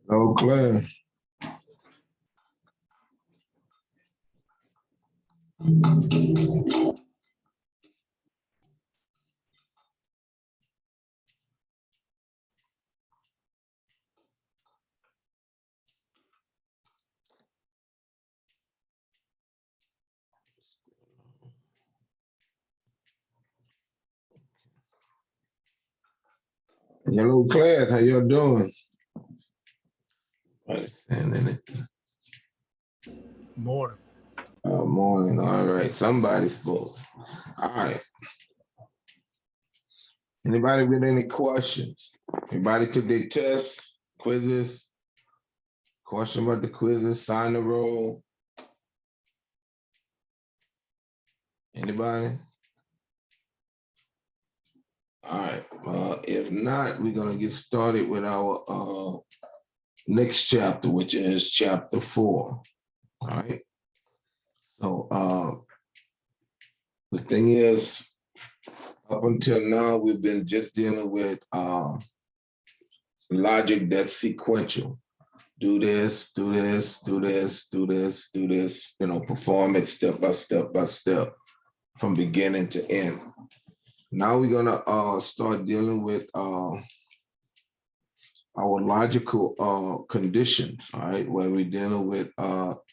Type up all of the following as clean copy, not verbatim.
Hello, Claire. Hello, Claire. How y'all doing? Morning. Morning. All right. Somebody's full. All right. Anybody with any questions? Anybody took their tests, quizzes? Question about the quizzes, sign the roll? Anybody? All right. If not, we're gonna get started with our next chapter, which is chapter 4. All right. So the thing is, up until now, we've been just dealing with logic that's sequential. Do this, do this, do this, do this, do this, perform it step by step by step from beginning to end. Now we're gonna start dealing with our logical conditions, all right, where we're dealing with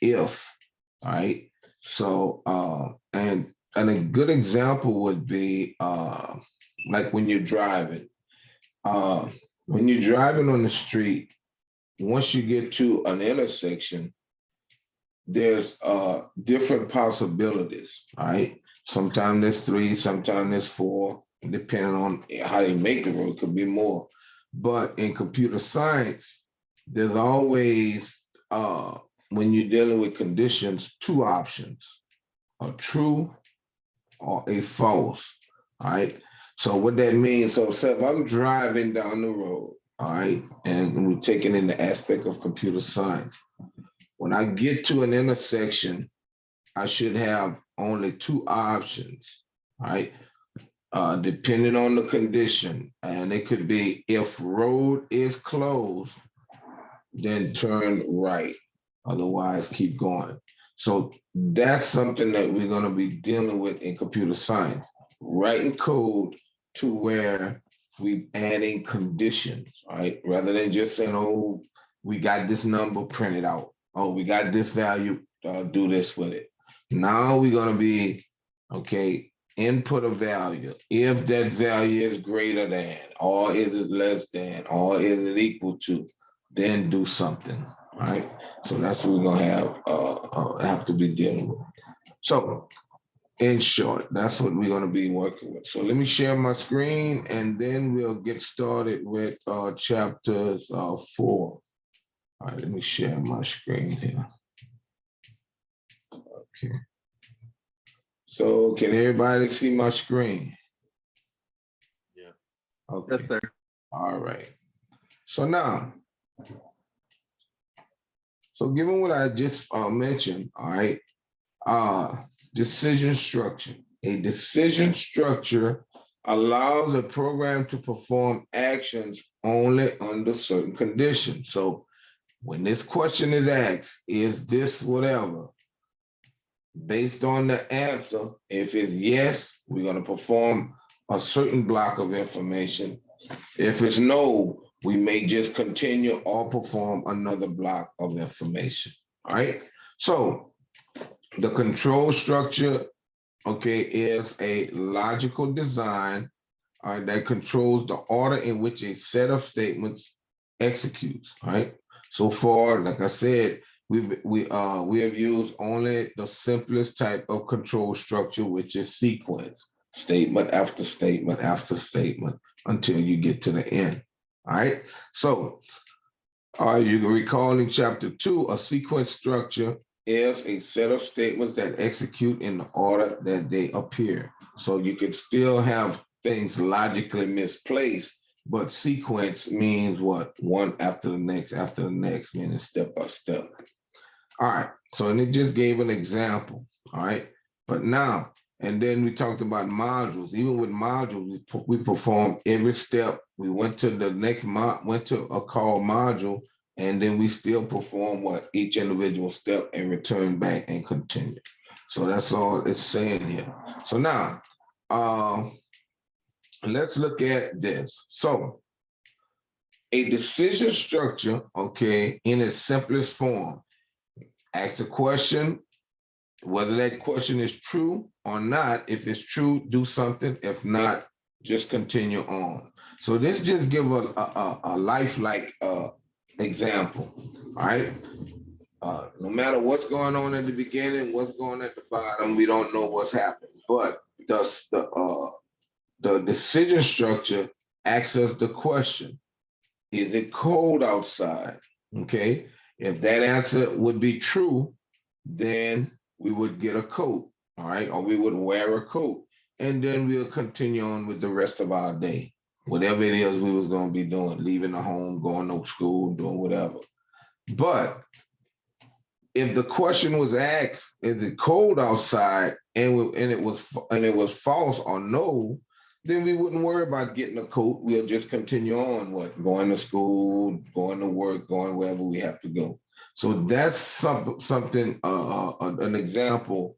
if, all right. So and a good example would be like when you're driving. When you're driving on the street, once you get to an intersection, there's different possibilities, all right? Sometimes there's 3, sometimes there's 4, depending on how they make the road, it could be more. But in computer science, there's always, when you're dealing with conditions, 2 options, a true or a false, all right? So what that means, so say if I'm driving down the road, all right, and we're taking in the aspect of computer science, when I get to an intersection, I should have only 2 options, all right, depending on the condition. And it could be if road is closed, then turn right, otherwise keep going. So that's something that we're going to be dealing with in computer science, writing code to where we adding conditions, right? Rather than just saying, oh, we got this number printed out. Oh, we got this value, do this with it. Now we're going to be, okay, input a value. If that value is greater than, or is it less than, or is it equal to, then do something, right? So that's what we're gonna have to be dealing with. So in short, that's what we're gonna be working with. So let me share my screen and then we'll get started with chapters 4. All right, let me share my screen here. Okay. So can everybody see my screen? Yeah. Okay. Yes, sir. All right. So now, so given what I just mentioned, all right, decision structure. A decision structure allows a program to perform actions only under certain conditions. So when this question is asked, is this whatever? Based on the answer, if it's yes, we're going to perform a certain block of information. If it's no, we may just continue or perform another block of information, all right? So the control structure, okay, is a logical design that controls the order in which a set of statements executes, all right? So far, like I said, we have used only the simplest type of control structure, which is sequence, statement after statement after statement, until you get to the end. All right. So you can recall in chapter 2, a sequence structure is a set of statements that execute in the order that they appear. So you could still have things logically misplaced, but sequence means what? One after the next, meaning step by step. All right. So, and it just gave an example. All right. But now, and then we talked about modules. Even with modules, we perform every step We went to the next went to a call module, and then we still perform what each individual step and return back and continue. So that's all it's saying here. So now, let's look at this. So a decision structure, okay, in its simplest form, ask a question, whether that question is true or not. If it's true, do something. If not, just continue on. So this just give a lifelike example, all right? No matter what's going on at the beginning, what's going at the bottom, we don't know what's happening. But the decision structure asks us the question, is it cold outside? Okay. If that answer would be true, then we would get a coat, all right, or we would wear a coat, and then we'll continue on with the rest of our day, whatever it is we was going to be doing, leaving the home, going to school, doing whatever. But if the question was asked, is it cold outside, and it was false or no, then we wouldn't worry about getting a coat. We'll just continue on, going to school, going to work, going wherever we have to go. So that's something, an example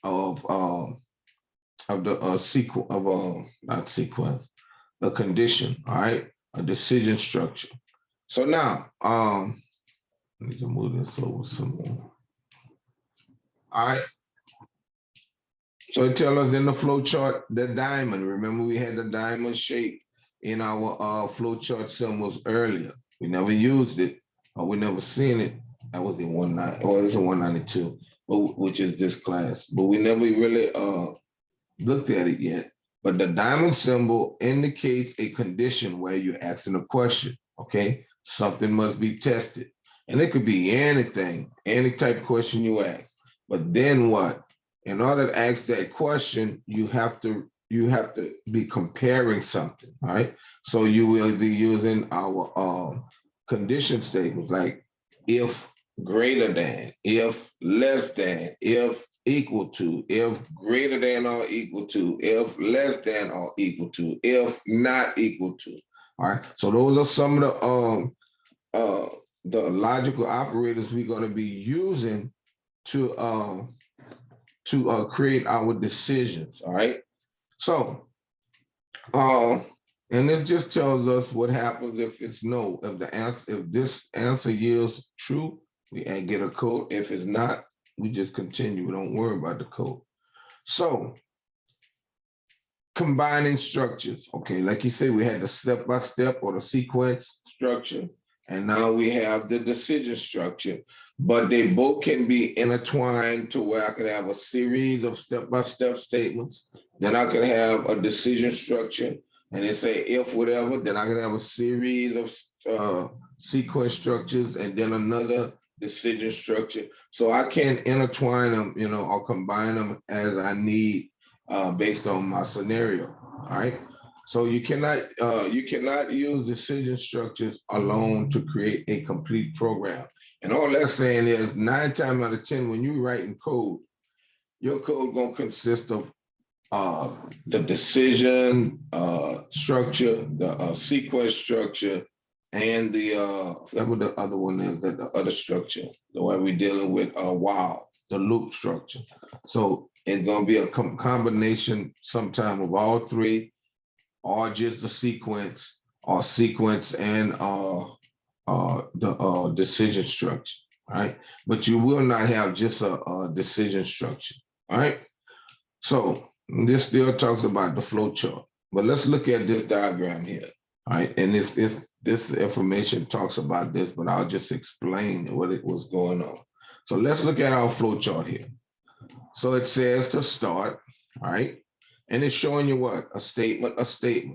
of the sequence of not sequence, a condition. All right, a decision structure. So now, I need to move this over some more. All right. So it tells us in the flow chart, the diamond. Remember, we had the diamond shape in our flow chart symbols earlier. We never used it, or we never seen it. That was in 19, or it's a 192, which is this class. But we never really looked at it yet. But the diamond symbol indicates a condition where you're asking a question. Okay, something must be tested, and it could be anything, any type of question you ask. But then what? In order to ask that question, you have to be comparing something, all right? So you will be using our condition statements like if greater than, if less than, if equal to, if greater than or equal to, if less than or equal to, if not equal to. All right. So those are some of the logical operators we're going to be using to create our decisions. All right. So, and it just tells us what happens if it's no. If this answer yields true, we get a code. If it's not, we just continue. We don't worry about the code. So, combining structures. Okay, like you said, we had the step-by-step or the sequence structure, and now we have the decision structure, but they both can be intertwined to where I could have a series of step-by-step statements. Then I could have a decision structure, and they say if whatever, then I could have a series of sequence structures and then another decision structure. So I can intertwine them, or combine them as I need based on my scenario. All right. So you cannot use decision structures alone to create a complete program. And all that's saying is 9 times out of 10, when you're writing code, your code gonna consist of the decision structure, the sequence structure, and the forget what the other one is, the other structure, the way we're dealing with while, the loop structure. So it's gonna be a combination sometime of all three, or just the sequence, or sequence and the decision structure, right? But you will not have just a decision structure, all right? So this still talks about the flow chart, but let's look at this diagram here, all right? And this information talks about this, but I'll just explain what it was going on. So let's look at our flow chart here. So it says to start, all right? And it's showing you what? A statement.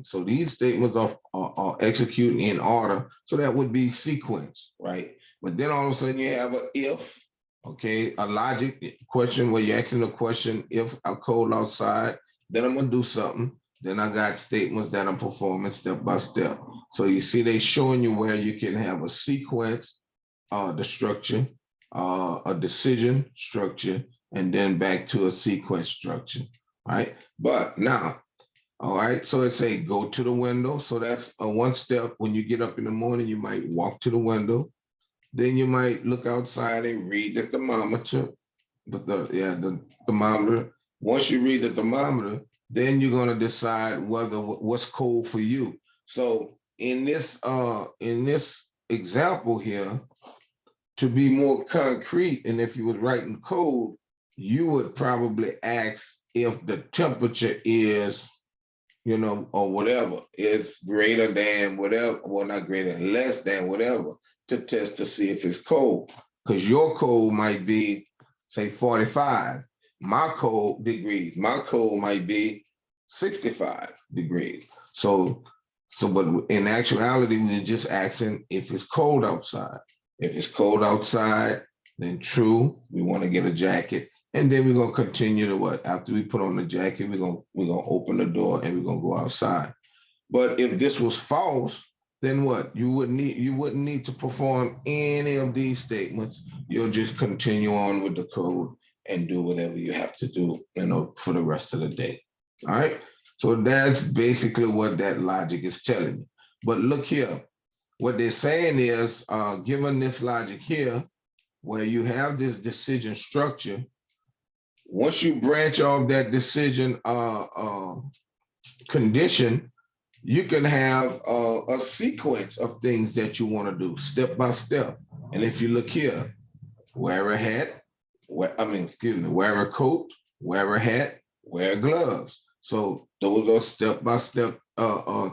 So these statements are executing in order. So that would be sequence, right? But then all of a sudden you have a if, okay, a logic question where you're asking a question, if I cold outside, then I'm gonna do something. Then I got statements that I'm performing step by step. So you see they showing you where you can have a sequence, the structure, a decision structure, and then back to a sequence structure. Right. But now All right, so it say go to the window. So that's a one step. When you get up in the morning, you might walk to the window. Then you might look outside and read the thermometer. The thermometer. Once you read the thermometer, then you're gonna decide whether what's cold for you. So in this example here, to be more concrete, and if you was writing code, you would probably ask if the temperature is, you know, or whatever, is greater than whatever, well, not greater, less than whatever, to test to see if it's cold. Because your cold might be, say, 45. My cold degrees, my cold might be 65 degrees. But in actuality, we're just asking if it's cold outside. If it's cold outside, then true, we want to get a jacket. And then we're gonna continue to what? After we put on the jacket, we're gonna open the door and we're gonna go outside. But if this was false, then what? You wouldn't need to perform any of these statements. You'll just continue on with the code and do whatever you have to do, you know, for the rest of the day. All right. So that's basically what that logic is telling you. But look here, what they're saying is, given this logic here, where you have this decision structure, once you branch off that decision condition, you can have a sequence of things that you want to do step by step. And if you look here, wear a hat, wear a coat, wear a hat, wear gloves. So those are step by step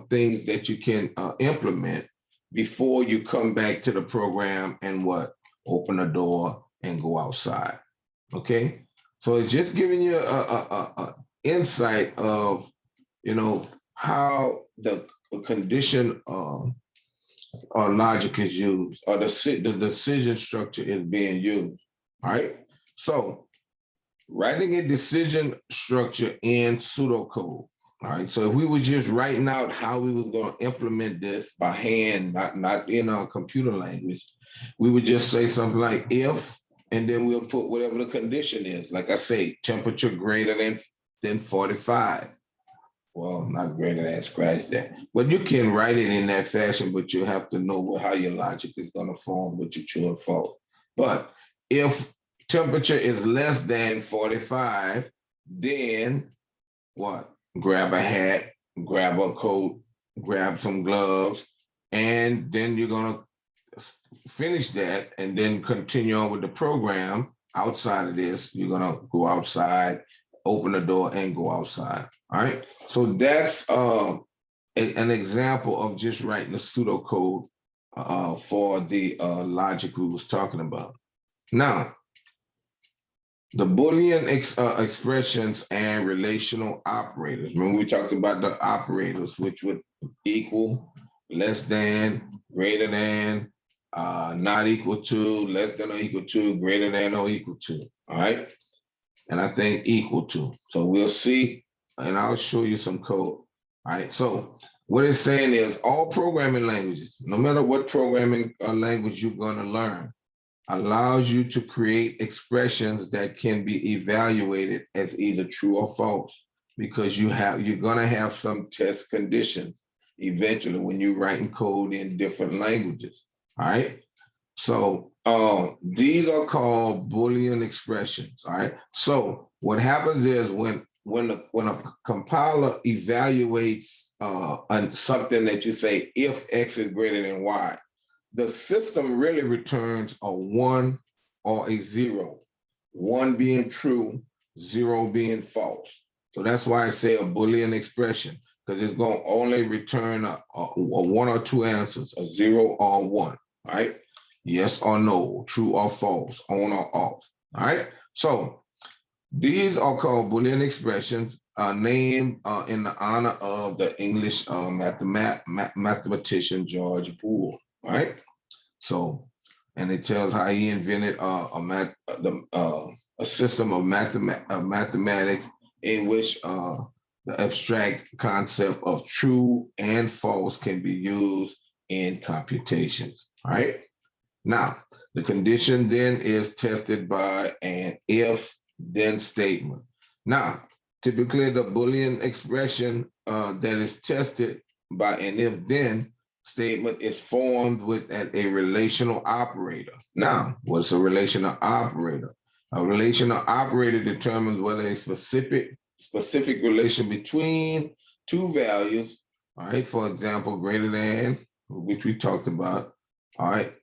things that you can implement before you come back to the program and what? Open the door and go outside. Okay. So it's just giving you a insight of, you know, how the condition or logic is used, or the decision structure is being used. All right. So writing a decision structure in pseudocode. All right. So if we were just writing out how we was going to implement this by hand, not in our computer language, we would just say something like if, and then we'll put whatever the condition is. Like I say, temperature greater than 45. Well, not greater than, scratch that. But you can write it in that fashion, but you have to know how your logic is going to form with your true and false. But if temperature is less than 45, then what? Grab a hat, grab a coat, grab some gloves, and then you're going to finish that and then continue on with the program. Outside of this, you're going to go outside, open the door and go outside. All right. So that's an example of just writing a pseudocode for the logic we was talking about. Now, the Boolean expressions and relational operators. When we talked about the operators, which would equal, less than, greater than, not equal to, less than or equal to, greater than or equal to. All right. And I think equal to. So we'll see, and I'll show you some code. All right. So what it's saying is all programming languages, no matter what programming language you're going to learn, allows you to create expressions that can be evaluated as either true or false, because you're going to have some test conditions eventually when you're writing code in different languages. All right. So these are called Boolean expressions. All right. So what happens is when a compiler evaluates something that you say, if X is greater than Y, the system really returns a 1 or a 0, 1 being true, 0 being false. So that's why I say a Boolean expression, because it's going to only return a 1 or 2 answers, a 0 or 1. All right. Yes or no, true or false, on or off. All right. So these are called Boolean expressions, named in the honor of the English mathematician George Boole. All right. So, and it tells how he invented a system of mathematics in which the abstract concept of true and false can be used in computations. All right. Now, the condition then is tested by an if-then statement. Now, Typically, the Boolean expression that is tested by an if-then statement is formed with a relational operator. Now, what's a relational operator? A relational operator determines whether a specific relation between two values, all right, for example, greater than, which we talked about, all right,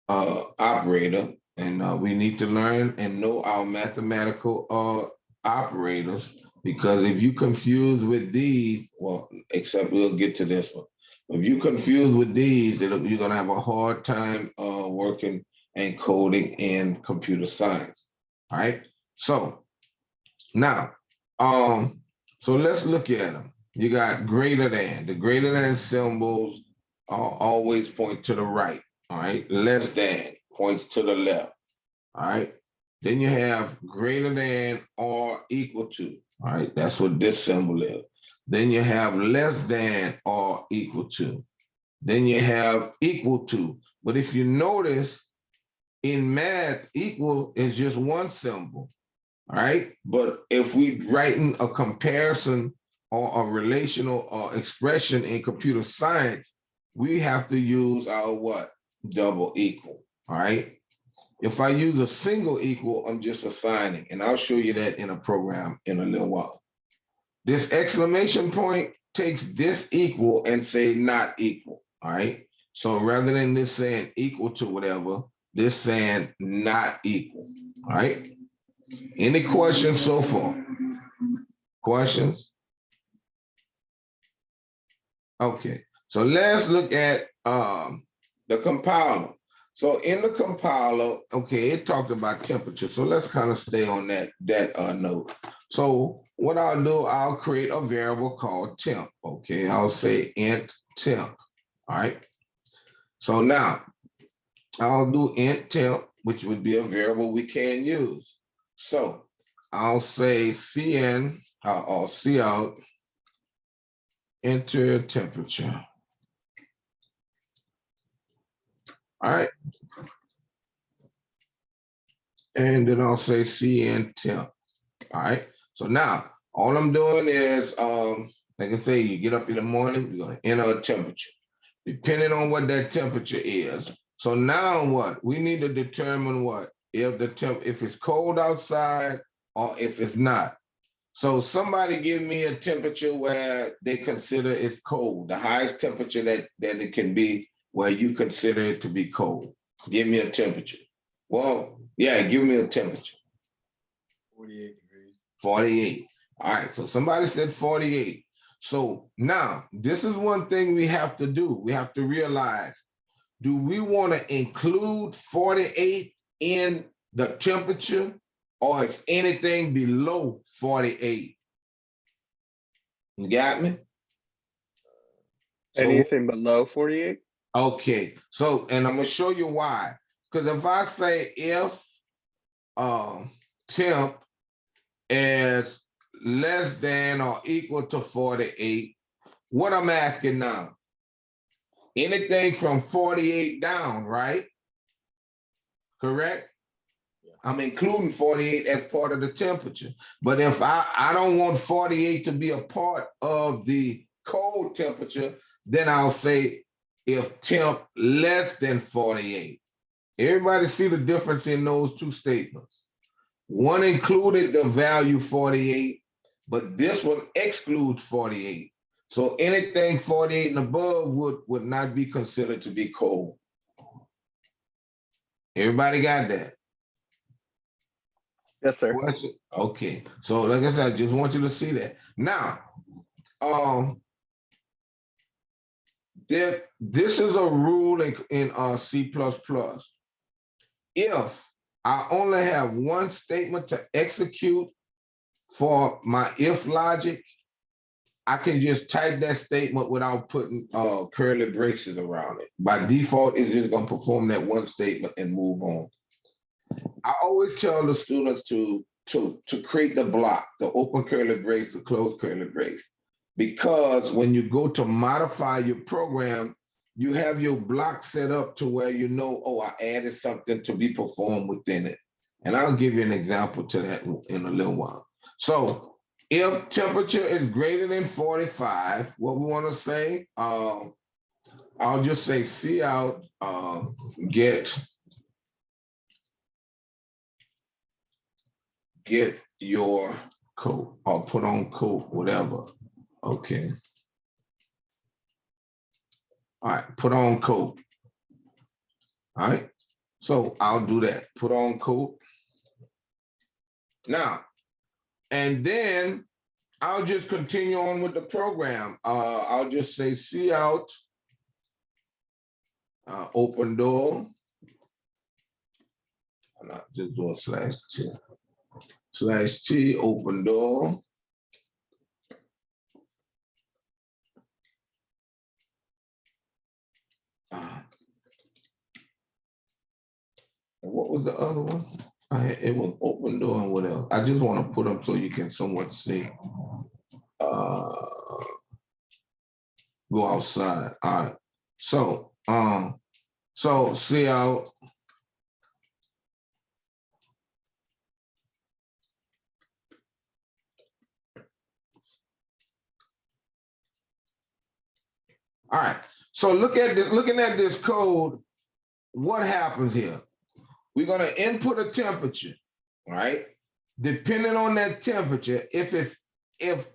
operator, and we need to learn and know our mathematical operators, because if you confuse with these, well, except we'll get to this one. If you confuse with these, you're gonna have a hard time working and coding in computer science. All right. So now, so let's look at them. You got greater than. The greater than symbols always point to the right. All right. Less than points to the left. All right. Then you have greater than or equal to. All right. That's what this symbol is. Then you have less than or equal to. Then you have equal to. But if you notice, in math, equal is just one symbol. All right. But if we writing a comparison or a relational expression in computer science, we have to use our what? Double equal. All right. If I use a single equal, I'm just assigning, and I'll show you that in a program in a little while. This exclamation point takes this equal and say not equal. All right. So rather than this saying equal to whatever, this saying not equal. All right. Any questions so far? Questions? Okay. So let's look at the compiler. So in the compiler, okay, it talked about temperature. So let's kind of stay on that note. So what I'll do, I'll create a variable called temp. Okay, I'll say int temp. All right. So now I'll do int temp, which would be a variable we can use. So I'll say cn or cout enter temperature. All right. And then I'll say cn temp. All right. So now all I'm doing is, like I say, you get up in the morning, you're going to enter a temperature, depending on what that temperature is. So now what? We need to determine what? If it's cold outside or if it's not. So somebody give me a temperature where they consider it cold, the highest temperature that it can be where you consider it to be cold. Give me a temperature. Well, yeah, give me a temperature. 48 degrees. 48. All right, so somebody said 48. So now this is one thing we have to do. We have to realize, do we want to include 48 in the temperature, or is anything below 48? You got me? Anything below 48? Okay, so, and I'm gonna show you why. Because if I say if temp is less than or equal to 48, what I'm asking now, anything from 48 down, right? Correct? Yeah. I'm including 48 as part of the temperature. But if I don't want 48 to be a part of the cold temperature, then I'll say if temp less than 48. Everybody see the difference in those two statements? One included the value 48, but this one excludes 48. So anything 48 and above would not be considered to be cold. Everybody got that? Yes, sir. Question? Okay. So like I said, I just want you to see that. Now, this is a rule in C++. If I only have one statement to execute for my if logic, I can just type that statement without putting curly braces around it. By default, it's just going to perform that one statement and move on. I always tell the students to create the block, the open curly brace, the closed curly brace, because when you go to modify your program, you have your block set up to where you know, oh, I added something to be performed within it. And I'll give you an example to that in a little while. So If temperature is greater than 45, what we want to say, I'll just say see out, get your coat or put on coat, whatever. Okay. All right, put on coat. All right. So I'll do that. Put on coat. Now, and then I'll just continue on with the program. I'll just say see out, open door. I'm not just doing /T. /T, open door. What was the other one? It was open door and whatever. I just want to put them so you can somewhat see. Go outside. All right. So see out. All right. So looking at this code, what happens here? We're going to input a temperature, right? Depending on that temperature, if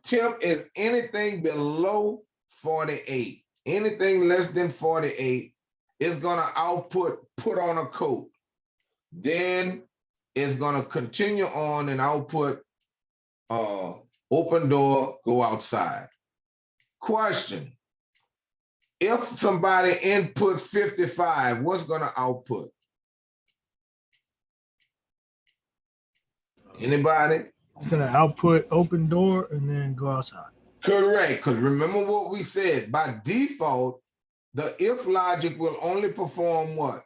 temp is anything below 48, anything less than 48, it's going to output put on a coat. Then it's going to continue on and output open door, go outside. Question. If somebody inputs 55, what's going to output? Anybody? It's gonna output open door and then go outside. Correct, because remember what we said, by default, the if logic will only perform what?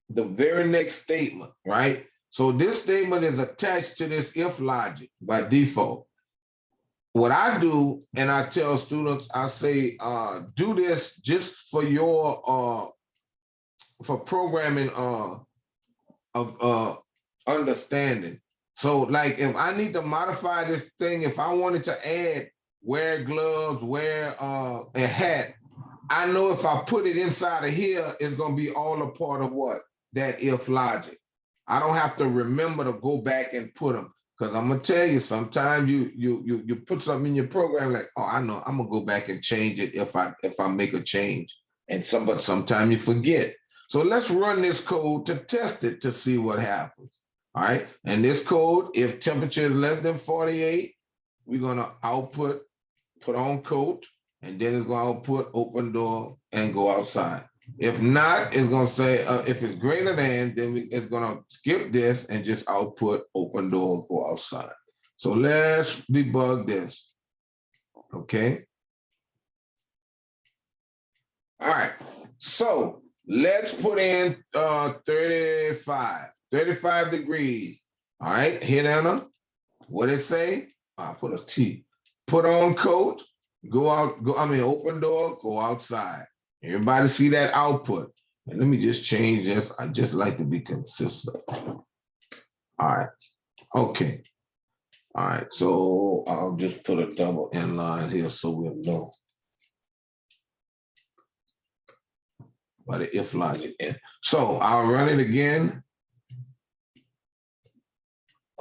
The very next statement, right? So this statement is attached to this if logic by default. What I do, and I tell students, I say, do this just for your, for programming of understanding. So like if I need to modify this thing, if I wanted to add wear gloves, wear a hat, I know if I put it inside of here, it's gonna be all a part of what? That if logic. I don't have to remember to go back and put them. Because I'm gonna tell you, sometimes you put something in your program like, oh, I know, I'm gonna go back and change it if I make a change. And but sometimes you forget. So let's run this code to test it to see what happens. All right. And this code, if temperature is less than 48, we're gonna output, put on coat, and then it's gonna output open door and go outside. If not, it's gonna say, if it's greater than, then it's gonna skip this and just output open door, go outside. So let's debug this, okay? All right, so let's put in 35 degrees. All right, hit enter. What did it say? I put a T. Put on coat, open door, go outside. Everybody see that output. And let me just change this. I just like to be consistent. All right. Okay. All right. So I'll just put a double inline here so we'll know. By the if logic in. So I'll run it again.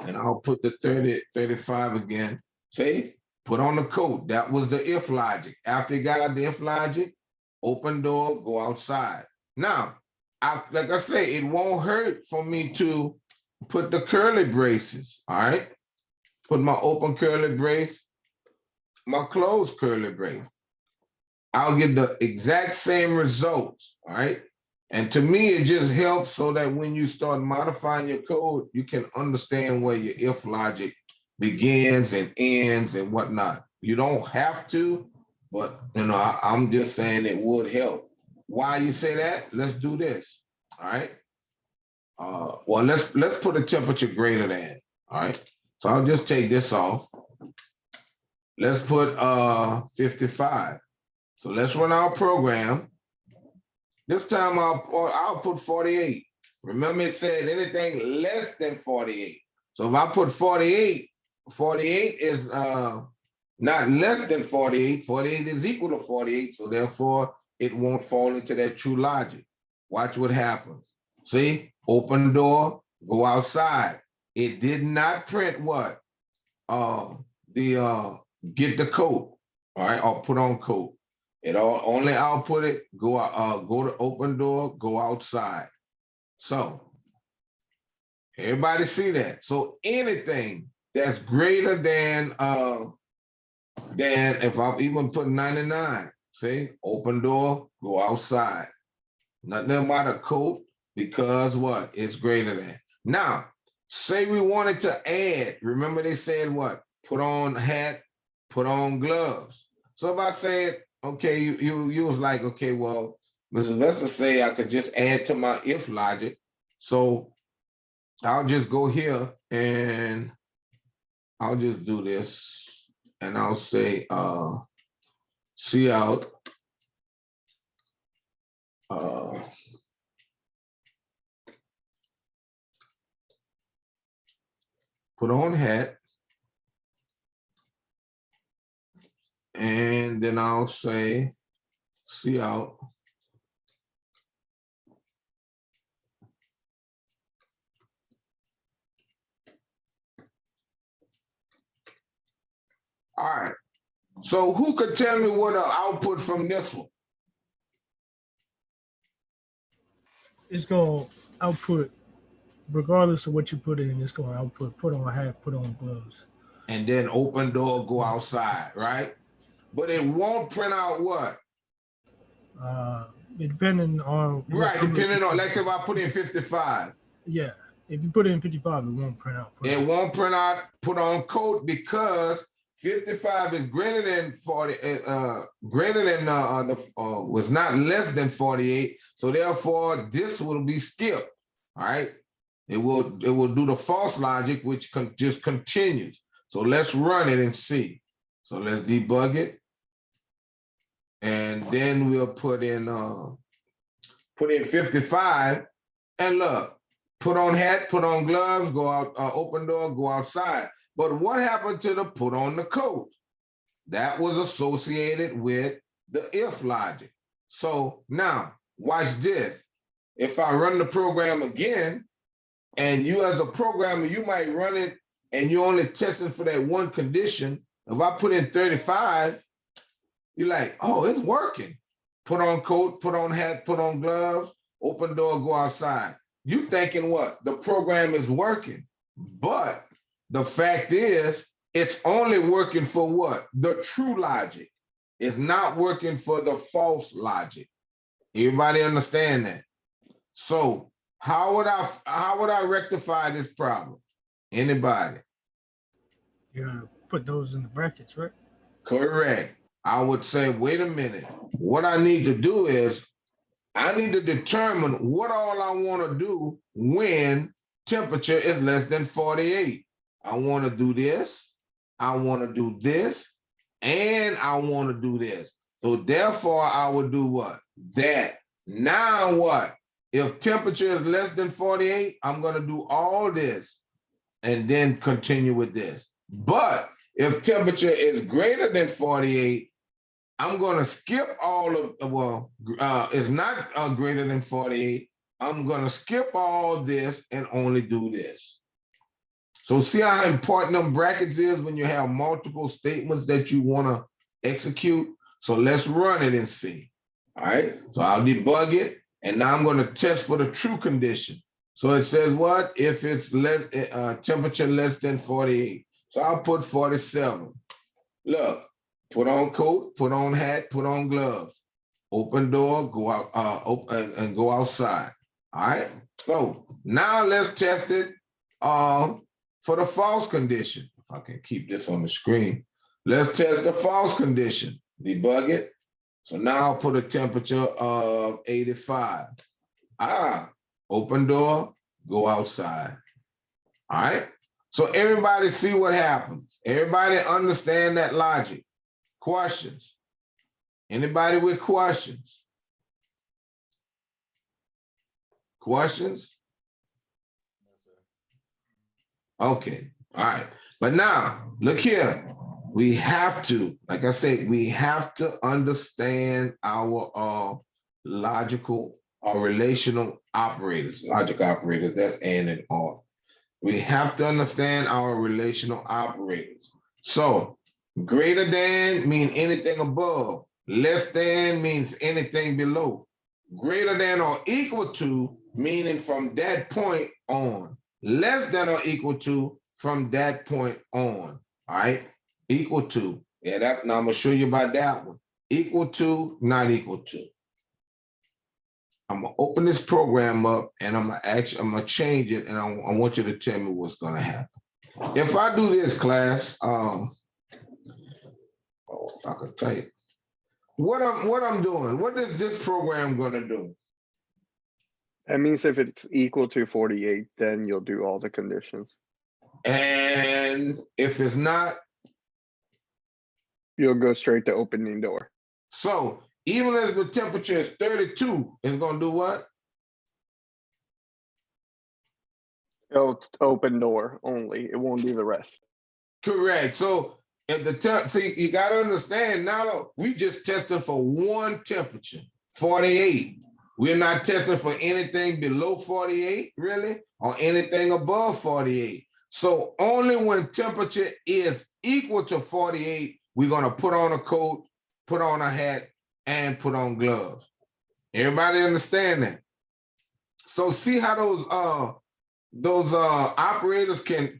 And I'll put the 35 again. See? Put on the coat. That was the if logic. After you got out the if logic, open door, go outside. Now, like I say, it won't hurt for me to put the curly braces, all right? Put my open curly brace, my closed curly brace. I'll get the exact same results, all right? And to me, it just helps so that when you start modifying your code, you can understand where your if logic begins and ends and whatnot. You don't have to, but you know, I'm just saying it would help. Why you say that? Let's do this. All right. Well, let's put a temperature greater than. All right. So I'll just take this off. Let's put 55. So let's run our program. This time I'll put 48. Remember it said anything less than 48. So if I put 48, 48 is not less than 48. 48 is equal to 48, so therefore it won't fall into that true logic. Watch what happens. See, open door, go outside. It did not print what? Get the code, all right, or put on code. It only output it, go to open door, go outside. So everybody see that. So anything that's greater than if I'm even put 99, see, open door, go outside. Nothing about a code because what? It's greater than. Now, say we wanted to add, remember they said what? Put on hat, put on gloves. So if I said, okay, you was like, okay, well, Mrs. Vesta say I could just add to my if logic. So I'll just go here and I'll just do this and I'll say see out put on hat, and then I'll say see out all right. So who could tell me what the output from this one? It's gonna output, regardless of what you put in. It's gonna output. Put on a hat. Put on gloves. And then open door, go outside, right? But it won't print out what? Depending on Right, depending on, like if I put in 55. Yeah, if you put it in 55, it won't print out. It won't print out, put on code because 55 is greater than 40, greater than was not less than 48. So therefore, this will be skipped. All right. It will do the false logic, which just continues. So let's run it and see. So let's debug it. And then we'll put in 55 and look, put on hat, put on gloves, go out, open door, go outside. But what happened to the put on the coat? That was associated with the if logic. So now watch this. If I run the program again, and you as a programmer, you might run it and you're only testing for that one condition. If I put in 35, you're like, oh, it's working. Put on coat, put on hat, put on gloves, open door, go outside. You thinking what? The program is working. But the fact is, it's only working for what? The true logic. It's not working for the false logic. Everybody understand that? So how would I rectify this problem? Anybody? You gotta put those in the brackets, right? Correct. I would say, wait a minute. What I need to do is I need to determine what all I want to do when temperature is less than 48. I want to do this. I want to do this. And I want to do this. So therefore, I would do what? That. Now what? If temperature is less than 48, I'm going to do all this and then continue with this. But if temperature is greater than 48, I'm going to skip all of, well, it's not greater than 48. I'm going to skip all this and only do this. So see how important them brackets is when you have multiple statements that you want to execute? So let's run it and see. All right, so I'll debug it. And now I'm going to test for the true condition. So it says what? If it's less, temperature less than 48. So I'll put 47. Look, put on coat, put on hat, put on gloves. Open door, go out, open and go outside. All right. So now let's test it for the false condition. If I can keep this on the screen, let's test the false condition. Debug it. So now I'll put a temperature of 85. Open door, go outside. All right. So everybody see what happens. Everybody understand that logic. Questions? Anybody with questions? Questions? No, sir. Okay. All right. But now, look here. We have to, like I said, we have to understand our logical or relational operators, logic operators, that's and and R. We have to understand our relational operators. So greater than means anything above. Less than means anything below. Greater than or equal to, meaning from that point on. Less than or equal to from that point on. All right. Equal to. Yeah, that now I'm gonna show you about that one. Equal to, not equal to. I'm gonna open this program up and I'm gonna change it, and I want you to tell me what's gonna happen. If I do this, class, if I could tell you what I'm doing, what is this program gonna do? That means if it's equal to 48, then you'll do all the conditions. And if it's not, You'll go straight to opening door. so even if the temperature is 32, it's gonna do what? It'll open door only. It won't do the rest. Correct. So if the see, you gotta understand now we just testing for one temperature, 48. We're not testing for anything below 48, really, or anything above 48. So only when temperature is equal to 48, we're gonna put on a coat, put on a hat, and put on gloves. Everybody understand that? So see how those operators can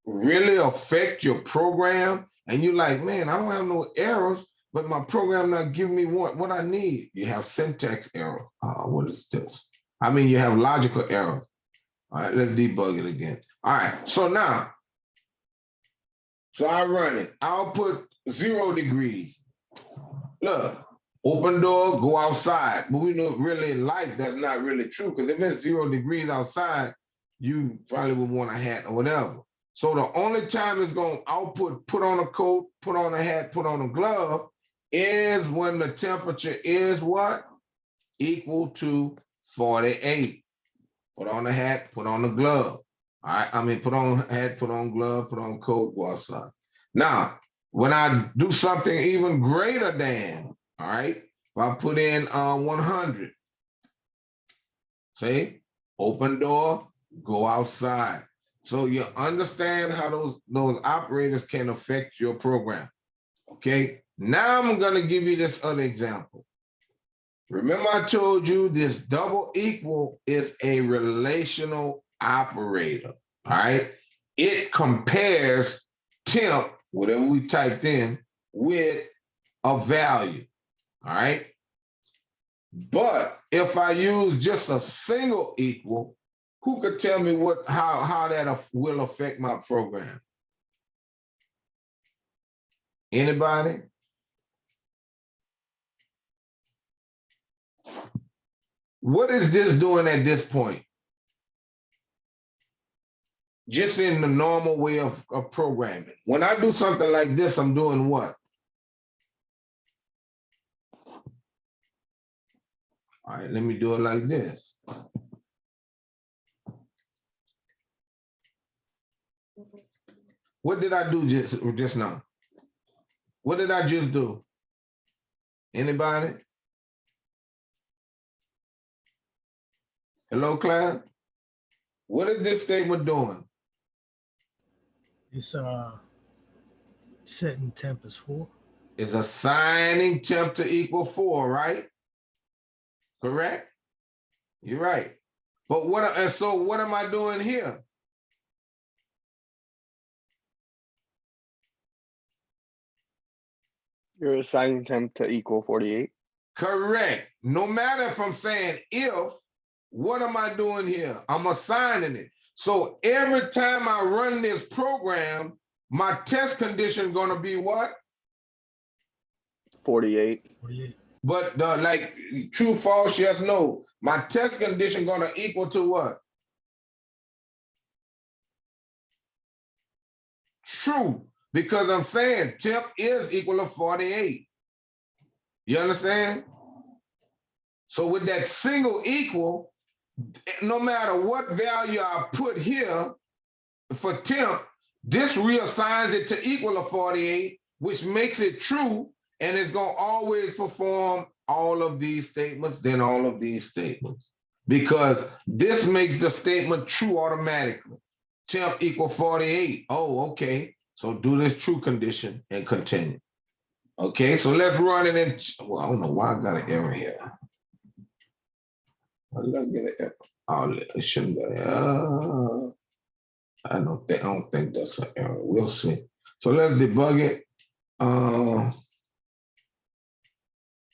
really affect your program, and you're like, man, I don't have no errors, but my program not giving me what I need. You have syntax error. What is this? I mean, you have logical error. All right, let's debug it again. All right, so now, so I run it. I'll put 0 degrees. Look, open door, go outside. But we know really in life that's not really true, because if it's 0 degrees outside, you probably would want a hat or whatever. So the only time it's going to output, put on a coat, put on a hat, put on a glove, is when the temperature is what? Equal to 48. Put on a hat, put on a glove. All right, I mean, put on hat, put on glove, put on coat, go outside. Now, when I do something even greater than, all right, if I put in 100, see, open door, go outside. So you understand how those operators can affect your program. Okay, now I'm gonna give you this other example. Remember I told you this double equal is a relational operator, all right? It compares temp, whatever we typed in, with a value, all right? But if I use just a single equal, who could tell me how that will affect my program? Anybody? What is this doing at this point? Just in the normal way of programming. When I do something like this, I'm doing what? All right, let me do it like this. What did I do just now? What did I just do? Anybody? Hello, class? What is this statement doing? It's setting temp as 4. It's assigning temp to equal 4, right? Correct? You're right. But so what am I doing here? You're assigning temp to equal 48. Correct. No matter if I'm saying if, what am I doing here? I'm assigning it. So every time I run this program, my test condition is going to be what? 48. 48. But like true, false, yes, no. My test condition going to equal to what? True, because I'm saying temp is equal to 48. You understand? So with that single equal, no matter what value I put here, for temp, this reassigns it to equal to 48, which makes it true, and it's gonna always perform all of these statements, then all of these statements. Because this makes the statement true automatically. Temp equal 48. Oh, okay. So do this true condition and continue. Okay, so let's run it in. Well, I don't know why I got an error here. Why did I get an error? Oh, it shouldn't get an error. I don't think that's an error. We'll see. So let's debug it.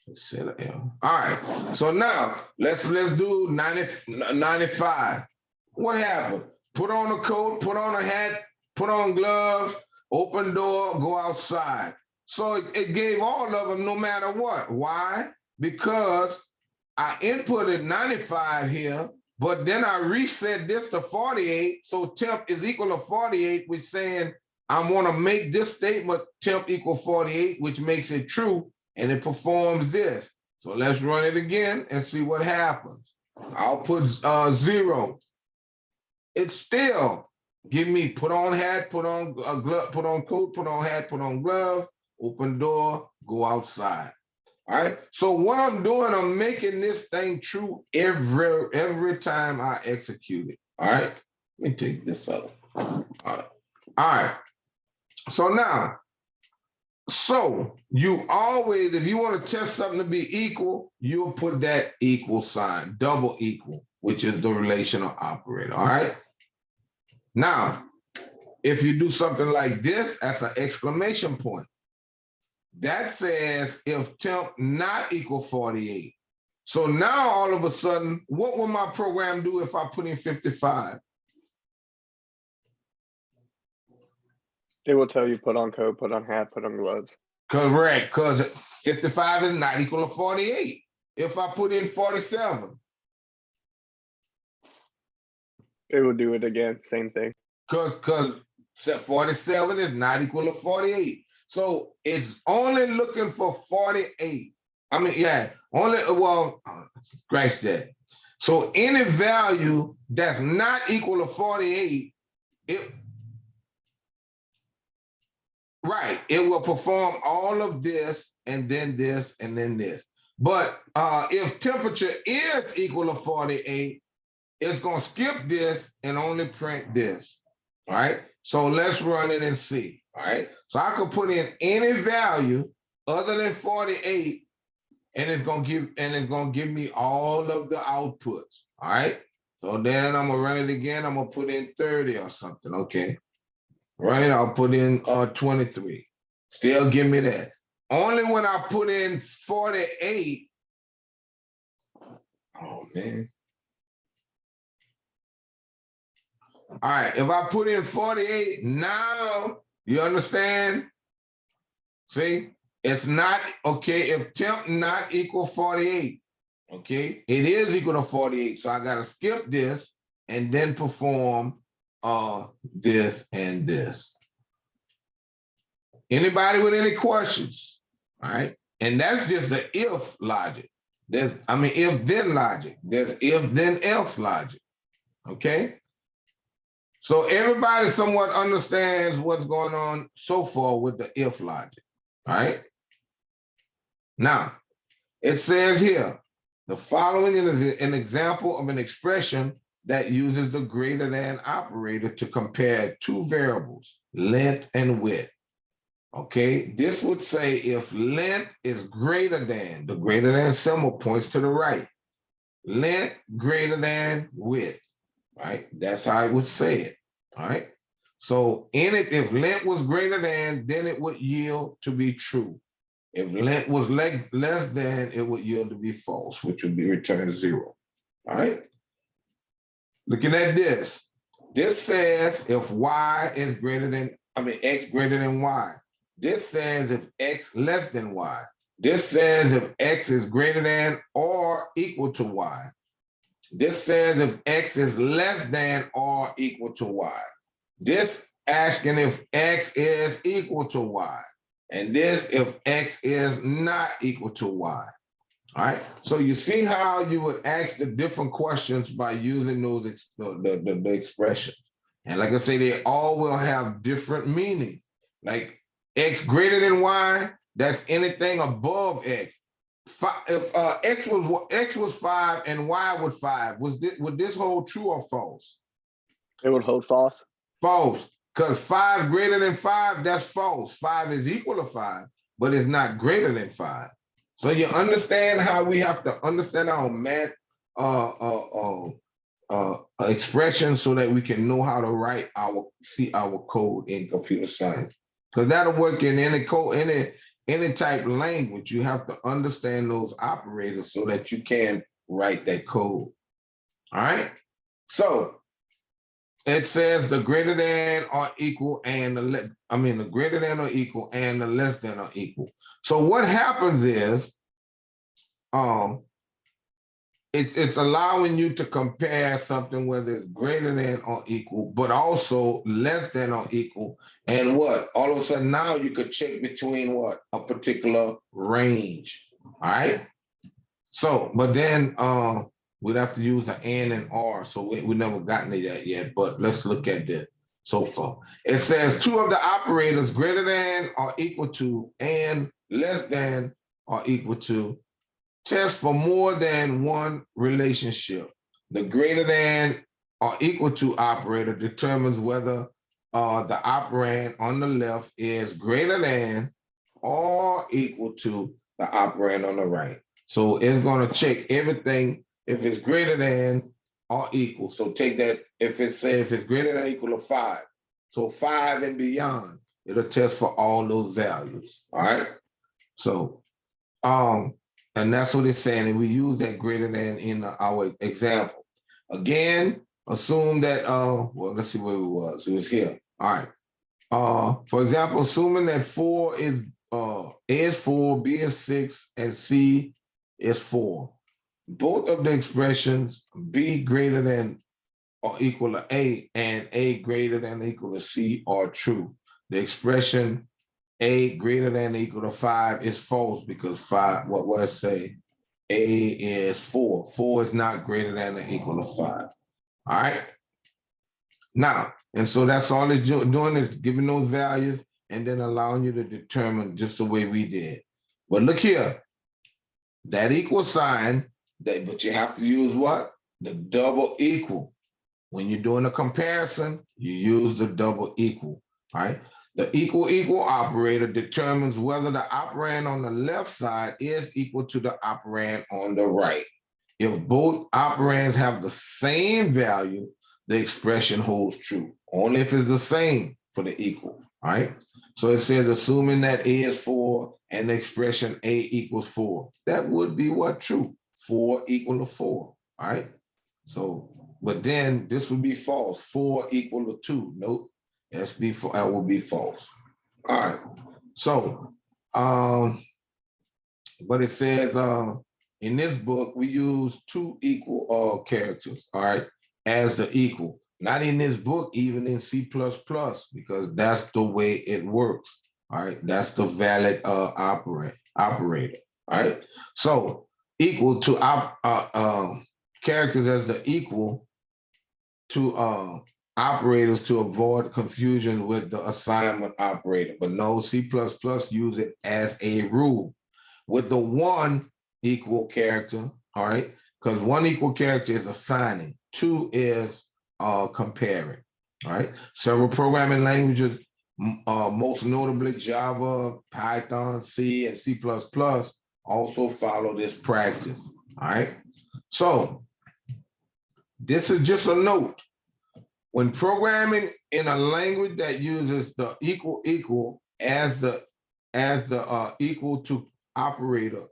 Let's set an error. All right. So now let's do 95. What happened? Put on a coat, put on a hat, put on gloves, open door, go outside. So it gave all of them no matter what. Why? Because I inputted 95 here, but then I reset this to 48. So temp is equal to 48, which saying I want to make this statement temp equal 48, which makes it true, and it performs this. So let's run it again and see what happens. I'll put 0. It still give me put on hat, put on a glove, put on coat, put on hat, put on glove, open door, go outside. All right. So what I'm doing, I'm making this thing true every time I execute it. All right. Let me take this out. All right. So now, you always, if you want to test something to be equal, you'll put that equal sign, double equal, which is the relational operator. All right. Now, if you do something like this, that's an exclamation point. That says if temp not equal 48. So now all of a sudden, what will my program do if I put in 55? It will tell you put on coat, put on hat, put on gloves. Correct, because 55 is not equal to 48. If I put in 47. It will do it again, same thing. Because 47 is not equal to 48. So it's only looking for 48. I mean, yeah, scratch that. So any value that's not equal to 48, it will perform all of this and then this and then this. But if temperature is equal to 48, it's going to skip this and only print this. All right. So let's run it and see. All right. So I could put in any value other than 48, and it's going to give me all of the outputs. All right. So then I'm gonna run it again. I'm gonna put in 30 or something. Okay. Run it. I'll put in 23. Still give me that. Only when I put in 48. Oh man. All right, if I put in 48, now you understand? See, it's not, okay, if temp not equal 48, okay, it is equal to 48. So I gotta skip this and then perform this and this. Anybody with any questions? All right, and that's just the if logic. If then logic. There's if then else logic, okay? So everybody somewhat understands what's going on so far with the if logic, all right? Now, it says here, the following is an example of an expression that uses the greater than operator to compare two variables, length and width. Okay, this would say if length is greater than, the greater than symbol points to the right. Length greater than width, right? That's how I would say it. All right. So if length was greater than, then it would yield to be true. If length was less than, it would yield to be false, which would be return 0. All right. Looking at this. This says if y is greater than, x greater than y. This says if x less than y. This says if x is greater than or equal to y. This says if x is less than or equal to y. This asking if x is equal to y. And this if x is not equal to y. All right. So you see how you would ask the different questions by using those the expressions. And like I say, they all will have different meanings. Like X greater than Y, that's anything above X. If X was 5 and Y was 5, would this hold true or false? It would hold false. False. Because 5 greater than 5, that's false. 5 is equal to 5, but it's not greater than 5. So you understand how we have to understand our math expression so that we can know how to write our code in computer science. Because that'll work in any code, any type of language. You have to understand those operators so that you can write that code. All right. So it says the greater than or equal and the greater than or equal and the less than or equal. So what happens is it's allowing you to compare something whether it's greater than or equal, but also less than or equal. And what? All of a sudden now you could check between what? A particular range. All right. So, but then we'd have to use the and or. So we never gotten to that yet, but let's look at this so far. It says two of the operators greater than or equal to and less than or equal to test for more than one relationship. The greater than or equal to operator determines whether the operand on the left is greater than or equal to the operand on the right. So it's going to check everything if it's greater than or equal. So take that if it's greater than or equal to 5. So 5 and beyond, it'll test for all those values. All right. So and that's what it's saying. And we use that greater than in our example. Again, assume that, well, let's see where it was. It was here. All right. For example, assuming that 4 is, A is 4, B is 6, and C is 4. Both of the expressions, B greater than or equal to A and A greater than or equal to C are true. The expression A greater than or equal to 5 is false because 5, what I say? A is 4. 4 is not greater than or equal to 5. All right. Now, and so that's all it's doing is giving those values and then allowing you to determine just the way we did. But look here, that equal sign, but you have to use what? The double equal. When you're doing a comparison, you use the double equal. All right. The equal operator determines whether the operand on the left side is equal to the operand on the right. If both operands have the same value, the expression holds true. Only if it's the same for the equal. All right. So it says assuming that A is 4 and the expression A equals 4. That would be what? True. 4 equal to 4. All right. So, but then this would be false. 4 equal to 2. Nope. That will be false. All right. So, but it says in this book, we use 2 equal characters, all right, as the equal. Not in this book, even in C++, because that's the way it works. All right. That's the valid operator. All right. So equal to characters as the equal to operators to avoid confusion with the assignment operator. But no, C++ use it as a rule with the 1 equal character, all right? Because 1 equal character is assigning, 2 is comparing, all right? Several programming languages, most notably Java, Python, C, and C++ also follow this practice, all right? So this is just a note. When programming in a language that uses the equal as the equal to operator,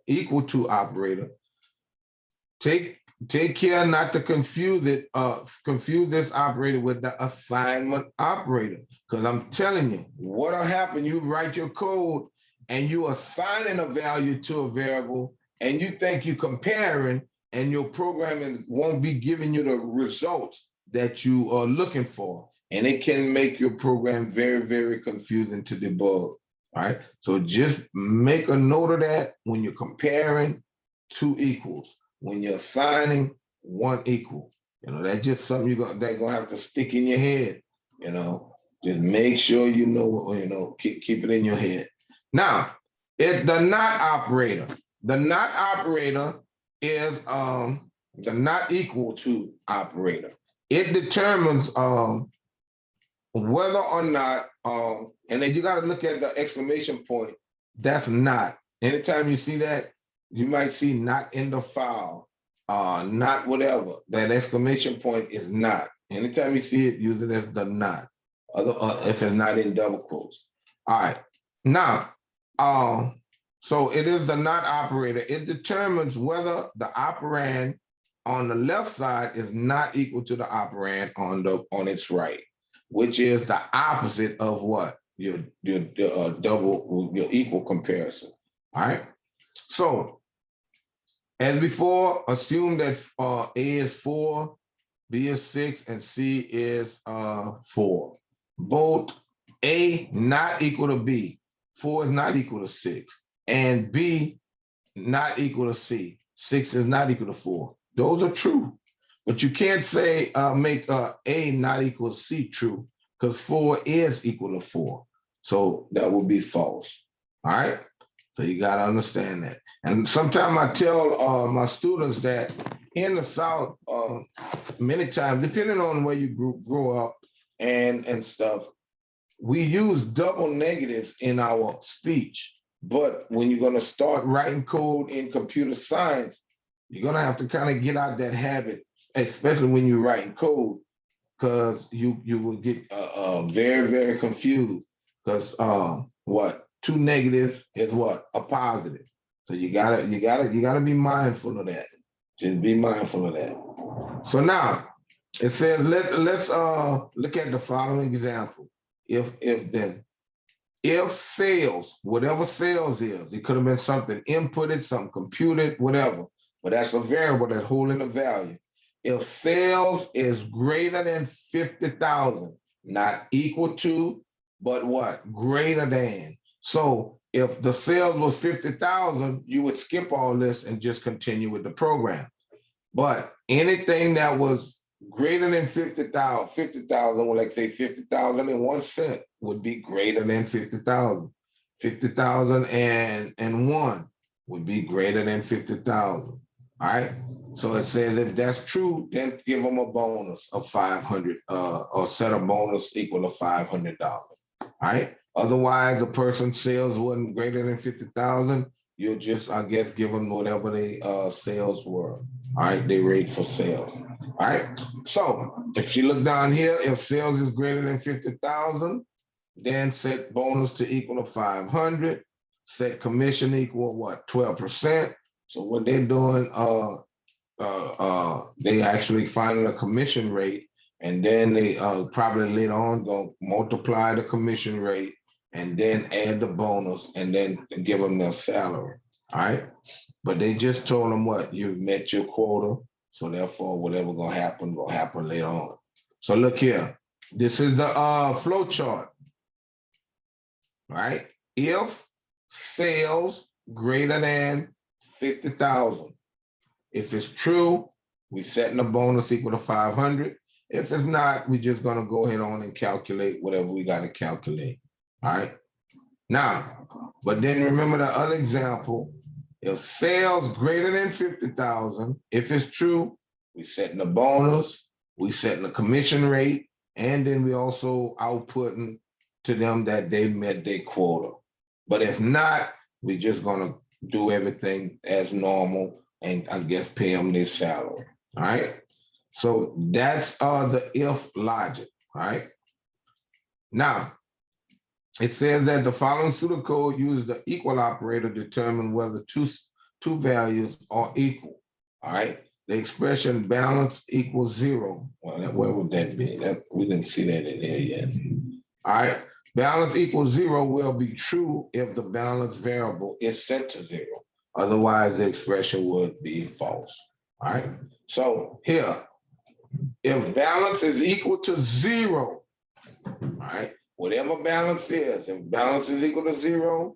take care not to confuse this operator with the assignment operator. Because I'm telling you, what'll happen, you write your code and you assigning a value to a variable and you think you're comparing and your programming won't be giving you the results that you are looking for. And it can make your program very, very confusing to debug. All right. So just make a note of that when you're comparing 2 equals. When you're assigning 1 equal. You know, that's just something they're gonna have to stick in your head. You know, just make sure you know, keep it in your head. Now, the not operator. The not operator is the not equal to operator. It determines whether or not, and then you got to look at the exclamation point. That's not. Anytime you see that, you might see not in the file, not whatever. That exclamation point is not. Anytime you see it, use it as the not. If it's not in double quotes. All right. Now, so it is the not operator. It determines whether the operand on the left side is not equal to the operand on its right, which is the opposite of what? Your equal comparison. All right. So as before, assume that A is 4, B is 6, and C is 4. Both A not equal to B, 4 is not equal to 6, and B not equal to C, 6 is not equal to 4. Those are true. But you can't say make A not equal to C true, because 4 is equal to 4. So that would be false. All right. So you got to understand that. And sometimes I tell my students that in the South, many times, depending on where you grow up and stuff, we use double negatives in our speech. But when you're going to start writing code in computer science, you're going to have to kind of get out that habit, especially when you're writing code, because you will get very, very confused. Because what? 2 negatives is what? A positive. So you gotta be mindful of that. Just be mindful of that. So now it says let's look at the following example. If sales, whatever sales is, it could have been something inputted, something computed, whatever, but that's a variable that's holding a value. If sales is greater than 50,000, not equal to, but what? Greater than. So if the sales was 50,000, you would skip all this and just continue with the program. But anything that was greater than 50,000, well, like say 50,001 cent would be greater than 50,000. 50,001 would be greater than 50,000. All right. So it says if that's true, then give them a bonus of 500 or set a bonus equal to $500. All right. Otherwise, the person's sales wasn't greater than 50,000. You'll just, I guess, give them whatever they sales were. All right, they rate for sales. All right. So if you look down here, if sales is greater than 50,000, then set bonus to equal to 500. Set commission equal what? 12%. So what they're doing, they actually finding a commission rate, and then they probably later on go multiply the commission rate and then add the bonus and then give them their salary. All right. But they just told them what? You met your quota. So therefore, whatever gonna happen later on. So look here. This is the flow chart. Right? If sales greater than 50,000. If it's true, we setting a bonus equal to 500. If it's not, we're just gonna go ahead on and calculate whatever we gotta calculate. All right. Now, but then remember the other example. If sales greater than 50,000, if it's true, we setting a bonus, we setting a commission rate, and then we also outputting to them that they met their quota. But if not, we're just gonna do everything as normal and I guess pay them their salary. All right. So that's the if logic. All right. Now, it says that the following pseudocode uses the equal operator to determine whether two values are equal. All right. The expression balance equals 0. Well, where would that be? We didn't see that in there yet. All right. Balance equals 0 will be true if the balance variable is set to 0. Otherwise, the expression would be false. All right. So here, if balance is equal to 0, all right, whatever balance is, if balance is equal to 0,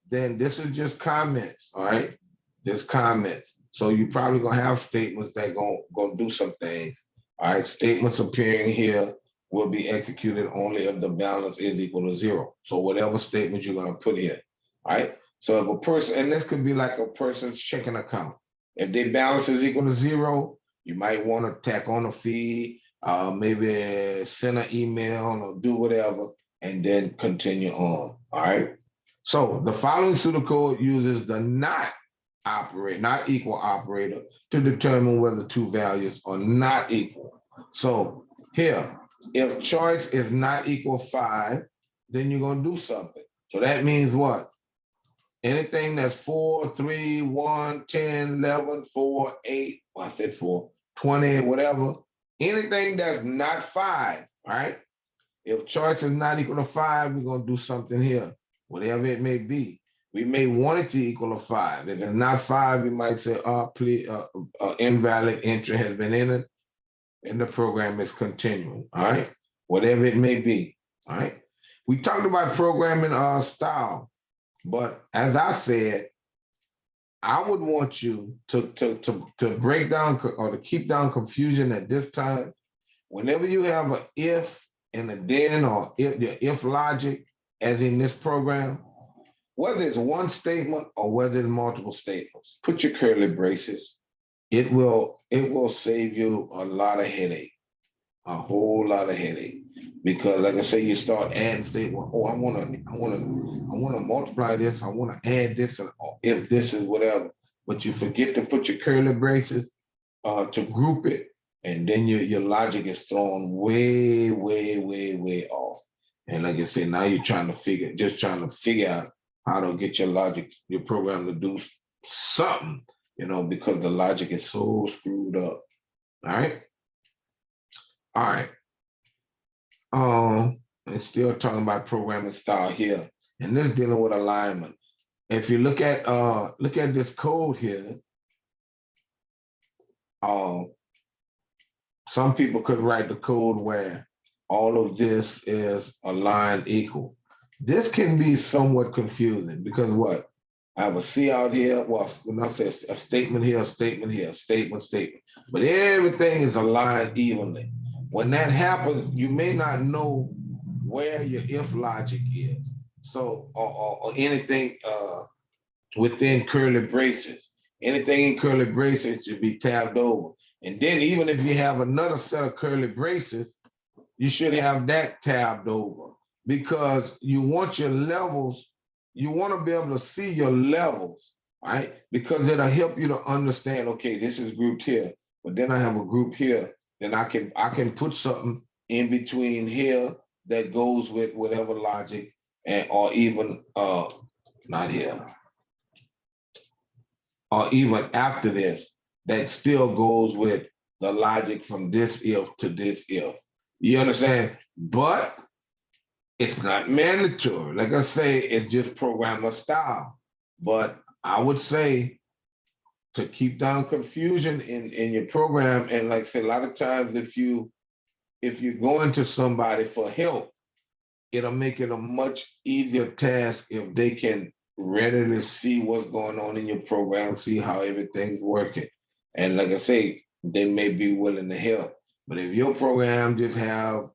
then this is just comments, all right? Just comments. So you're probably gonna have statements that gonna do some things. All right, statements appearing here will be executed only if the balance is equal to 0. So whatever statement you're going to put here, all right? So if a person, and this could be like a person's checking account. If their balance is equal to 0, you might want to tack on a fee, maybe send an email or do whatever, and then continue on, all right? So the following pseudocode uses the not equal operator to determine whether two values are not equal. So here, if choice is not equal 5, then you're going to do something. So that means what? Anything that's 4, 3, 1, 10, 11, 4, 8, well, I said 4, 20, whatever, anything that's not 5, right? If choice is not equal to 5, we're going to do something here, whatever it may be. We may want it to equal to 5. If it's not 5, we might say, please, invalid entry has been entered, and the program is continuing, all right? Whatever it may be, all right? We talked about programming style, but as I said, I would want you to break down or to keep down confusion at this time. Whenever you have an if and a then or if logic, as in this program, whether it's one statement or whether it's multiple statements, put your curly braces. It will save you a lot of headache, a whole lot of headache. Because like I say, you start adding statements. Oh, I wanna multiply this. I wanna add this, or if this is whatever. But you forget to put your curly braces to group it, and then your logic is thrown way, way, way, way off. And like I said, now you're trying to figure out how to get your program to do something, because the logic is so screwed up. All right. All right. And still talking about programming style here, and this dealing with alignment. If you look at this code here, some people could write the code where all of this is aligned equal. This can be somewhat confusing because what? I have a C out here. Well, when I say a statement here, a statement here, a statement, but everything is aligned evenly. When that happens, you may not know where your if logic is. So, or anything within curly braces. Anything in curly braces should be tabbed over. And then even if you have another set of curly braces, you should have that tabbed over because you want your levels, you want to be able to see your levels, right? Because it'll help you to understand, okay, this is grouped here, but then I have a group here, then I can put something in between here that goes with whatever logic, and or even not here, or even after this, that still goes with the logic from this if to this if. You understand? But it's not mandatory. Like I say, it's just programmer style. But I would say to keep down confusion in your program, and like I said, a lot of times if you go into somebody for help, it'll make it a much easier task if they can readily see what's going on in your program, see how everything's working. And like I say, they may be willing to help. But if your program just have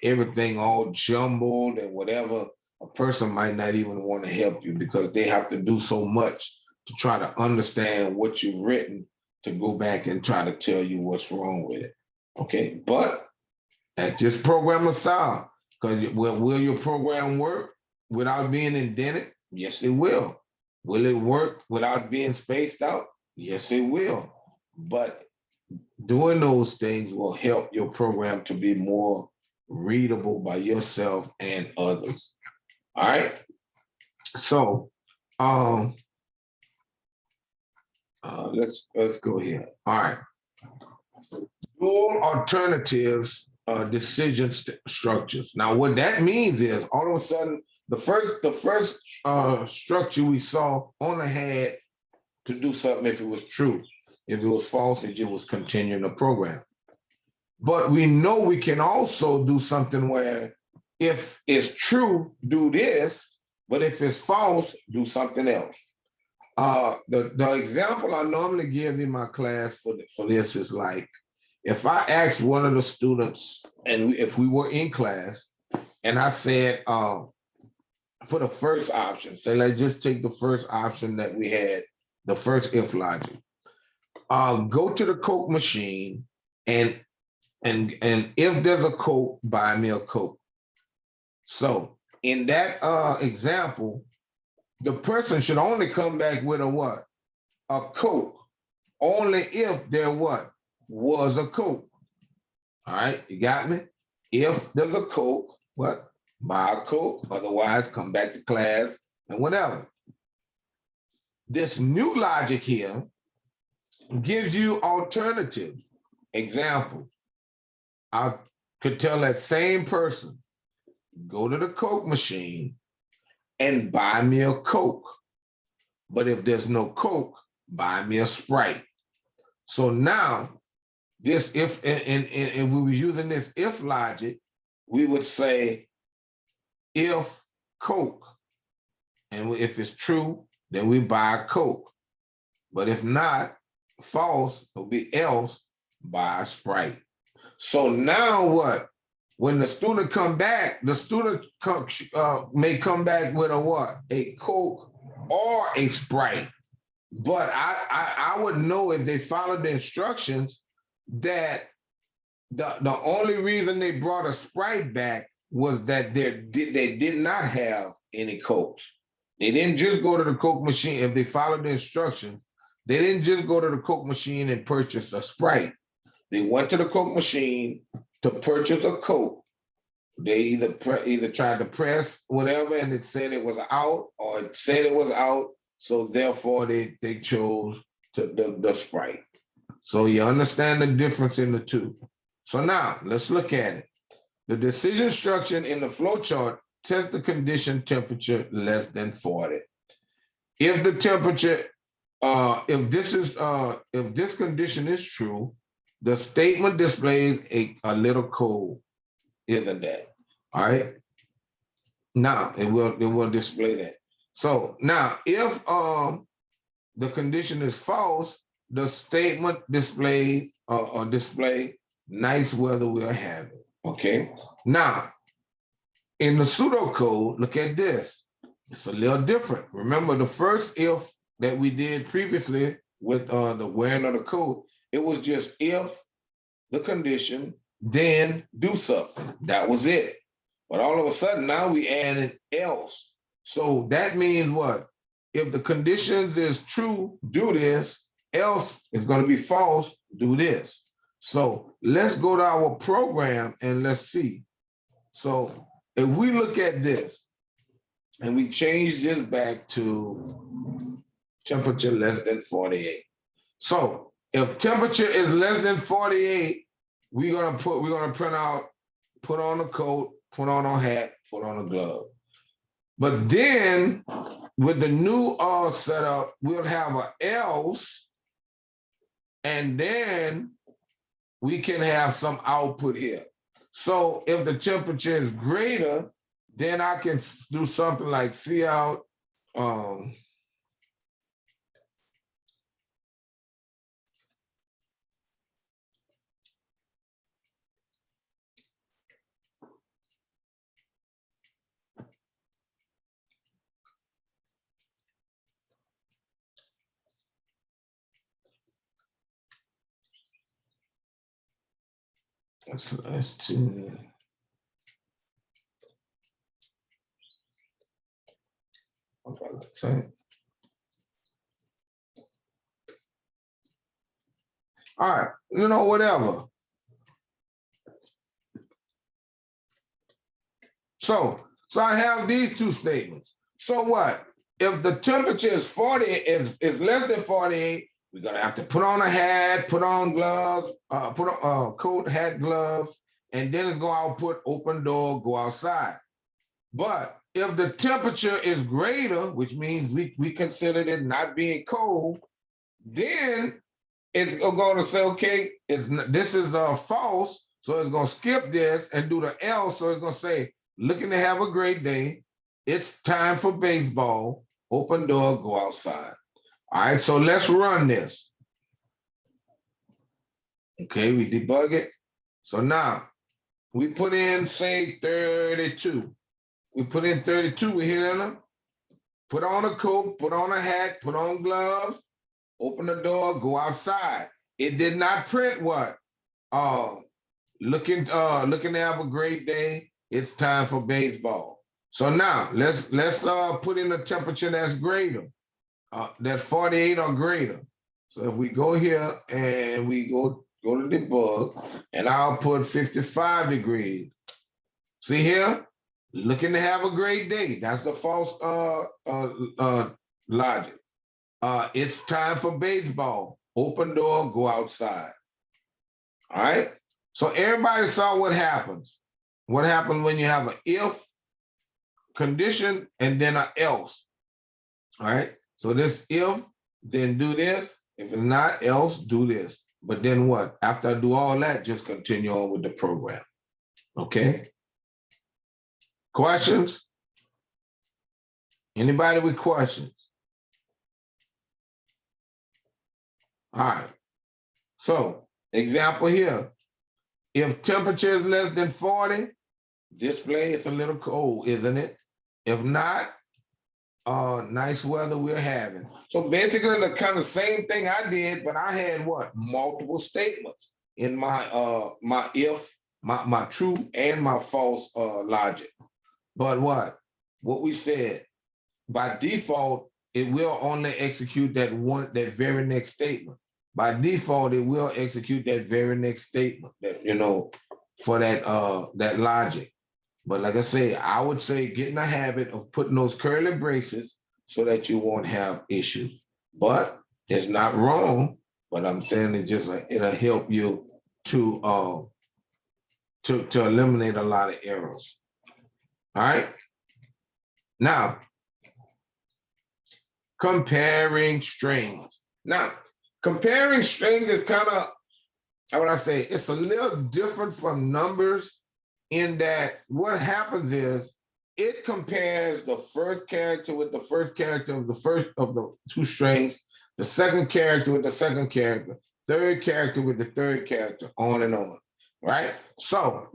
everything all jumbled and whatever, a person might not even want to help you because they have to do so much to try to understand what you've written to go back and try to tell you what's wrong with it. Okay, but that's just programmer style. Because will your program work without being indented? Yes, it will. Will it work without being spaced out? Yes, it will. But doing those things will help your program to be more readable by yourself and others. All right. So let's go here. All right. Dual alternatives decision structures. Now, what that means is all of a sudden, the first structure we saw only had to do something if it was true. If it was false, it just was continuing the program. But we know we can also do something where if it's true, do this, but if it's false, do something else. The example I normally give in my class for this is like, if I asked one of the students, and if we were in class, and I said, for the first option, say let's just take the first option that we had, the first if logic. Go to the Coke machine and if there's a Coke, buy me a Coke. So in that example, the person should only come back with a what? A Coke. Only if there what? Was a Coke. All right, you got me? If there's a Coke, what? Buy a Coke, otherwise come back to class and whatever. This new logic here gives you alternatives. Example, I could tell that same person, go to the Coke machine and buy me a Coke. But if there's no Coke, buy me a Sprite. So now, this if and we were using this if logic, we would say if Coke, and if it's true, then we buy a Coke. But if not, false, it'll be else, buy a Sprite. So now what? When the student come back, the student may come back with a what? A Coke or a Sprite. But I would know if they followed the instructions that the only reason they brought a Sprite back was that they did not have any Cokes. They didn't just go to the Coke machine. If they followed the instructions, they didn't just go to the Coke machine and purchase a Sprite. They went to the Coke machine to purchase a Coke. They either tried to press whatever and it said it was out, or it said it was out. So therefore they chose the Sprite. So you understand the difference in the two. So now let's look at it. The decision structure in the flow chart tests the condition temperature less than 40. If the temperature, if this condition is true, the statement displays a little cold, isn't that? All right. Now it will display that. So now if the condition is false, the statement displays or display nice weather we're having. Okay. Now in the pseudocode, look at this. It's a little different. Remember the first if that we did previously with the wearing of the code, it was just if the condition, then do something. That was it. But all of a sudden now we added else. So that means what? If the conditions is true, do this, else it's going to be false, do this. So let's go to our program and let's see. So if we look at this and we change this back to temperature less than 48. So if temperature is less than 48, we're gonna print out, put on a coat, put on a hat, put on a glove. But then with the new setup, we'll have an else, and then we can have some output here. So if the temperature is greater, then I can do something like see out. Let's see. All right, whatever. So I have these two statements. So what? If the temperature is 40, if it's less than 48, we're gonna have to put on a hat, put on gloves, put on coat, hat, gloves, and then it's gonna output open door, go outside. But if the temperature is greater, which means we consider it not being cold, then it's going to say, okay, this is false, so it's going to skip this and do the else. So it's going to say, looking to have a great day. It's time for baseball. Open door, go outside. All right, so let's run this. Okay, we debug it. So now we put in, say, 32. We put in 32, we hit enter, put on a coat, put on a hat, put on gloves, open the door, go outside. It did not print what? Looking to have a great day. It's time for baseball. So now let's put in a temperature that's greater, that's 48 or greater. So if we go here and we go to debug, and I'll put 55 degrees. See here, looking to have a great day. That's the false logic. It's time for baseball. Open door, go outside. All right. So everybody saw what happens. What happens when you have an if condition and then an else. All right. So this if, then do this. If it's not else, do this. But then what? After I do all that, just continue on with the program. Okay. Questions? Anybody with questions? All right. So example here. If temperature is less than 40, display it's a little cold, isn't it? If not, nice weather we're having. So basically the kind of same thing I did, but I had what? Multiple statements in my my if, my true and my false logic. But what we said, by default, it will only execute that very next statement. By default, it will execute that very next statement that, for that logic. But like I say, I would say get in the habit of putting those curly braces so that you won't have issues. But it's not wrong, but I'm saying it just it'll help you to eliminate a lot of errors. All right. Now, comparing strings. Now, comparing strings is kind of, how would I say, it's a little different from numbers in that what happens is it compares the first character with the first character of the first of the two strings, the second character with the second character, third character with the third character, on and on, right? So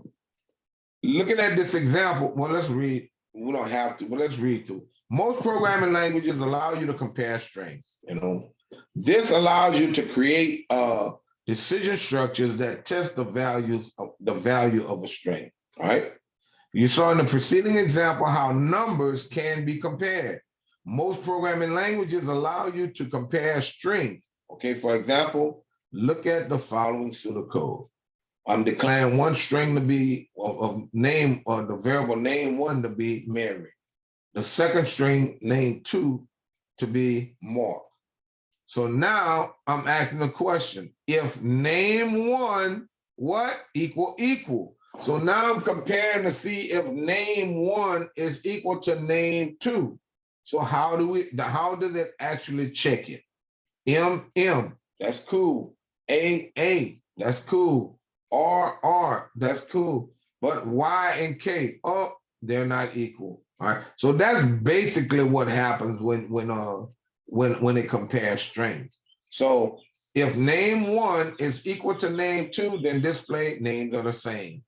looking at this example, well, let's read. We don't have to, but let's read through. Most programming languages allow you to compare strings. This allows you to create decision structures that test the value of a string. All right. You saw in the preceding example how numbers can be compared. Most programming languages allow you to compare strings. Okay. For example, look at the following pseudocode. I'm declaring one string to be of name, or the variable name one to be Mary. The second string name two to be Mark. So now I'm asking the question, if name one, what equal? So now I'm comparing to see if name one is equal to name two. So how does it actually check it? M, that's cool. A, that's cool. R, that's cool. But Y and K, oh, they're not equal. All right. So that's basically what happens when it compares strings. So if name one is equal to name two, then display names are the same.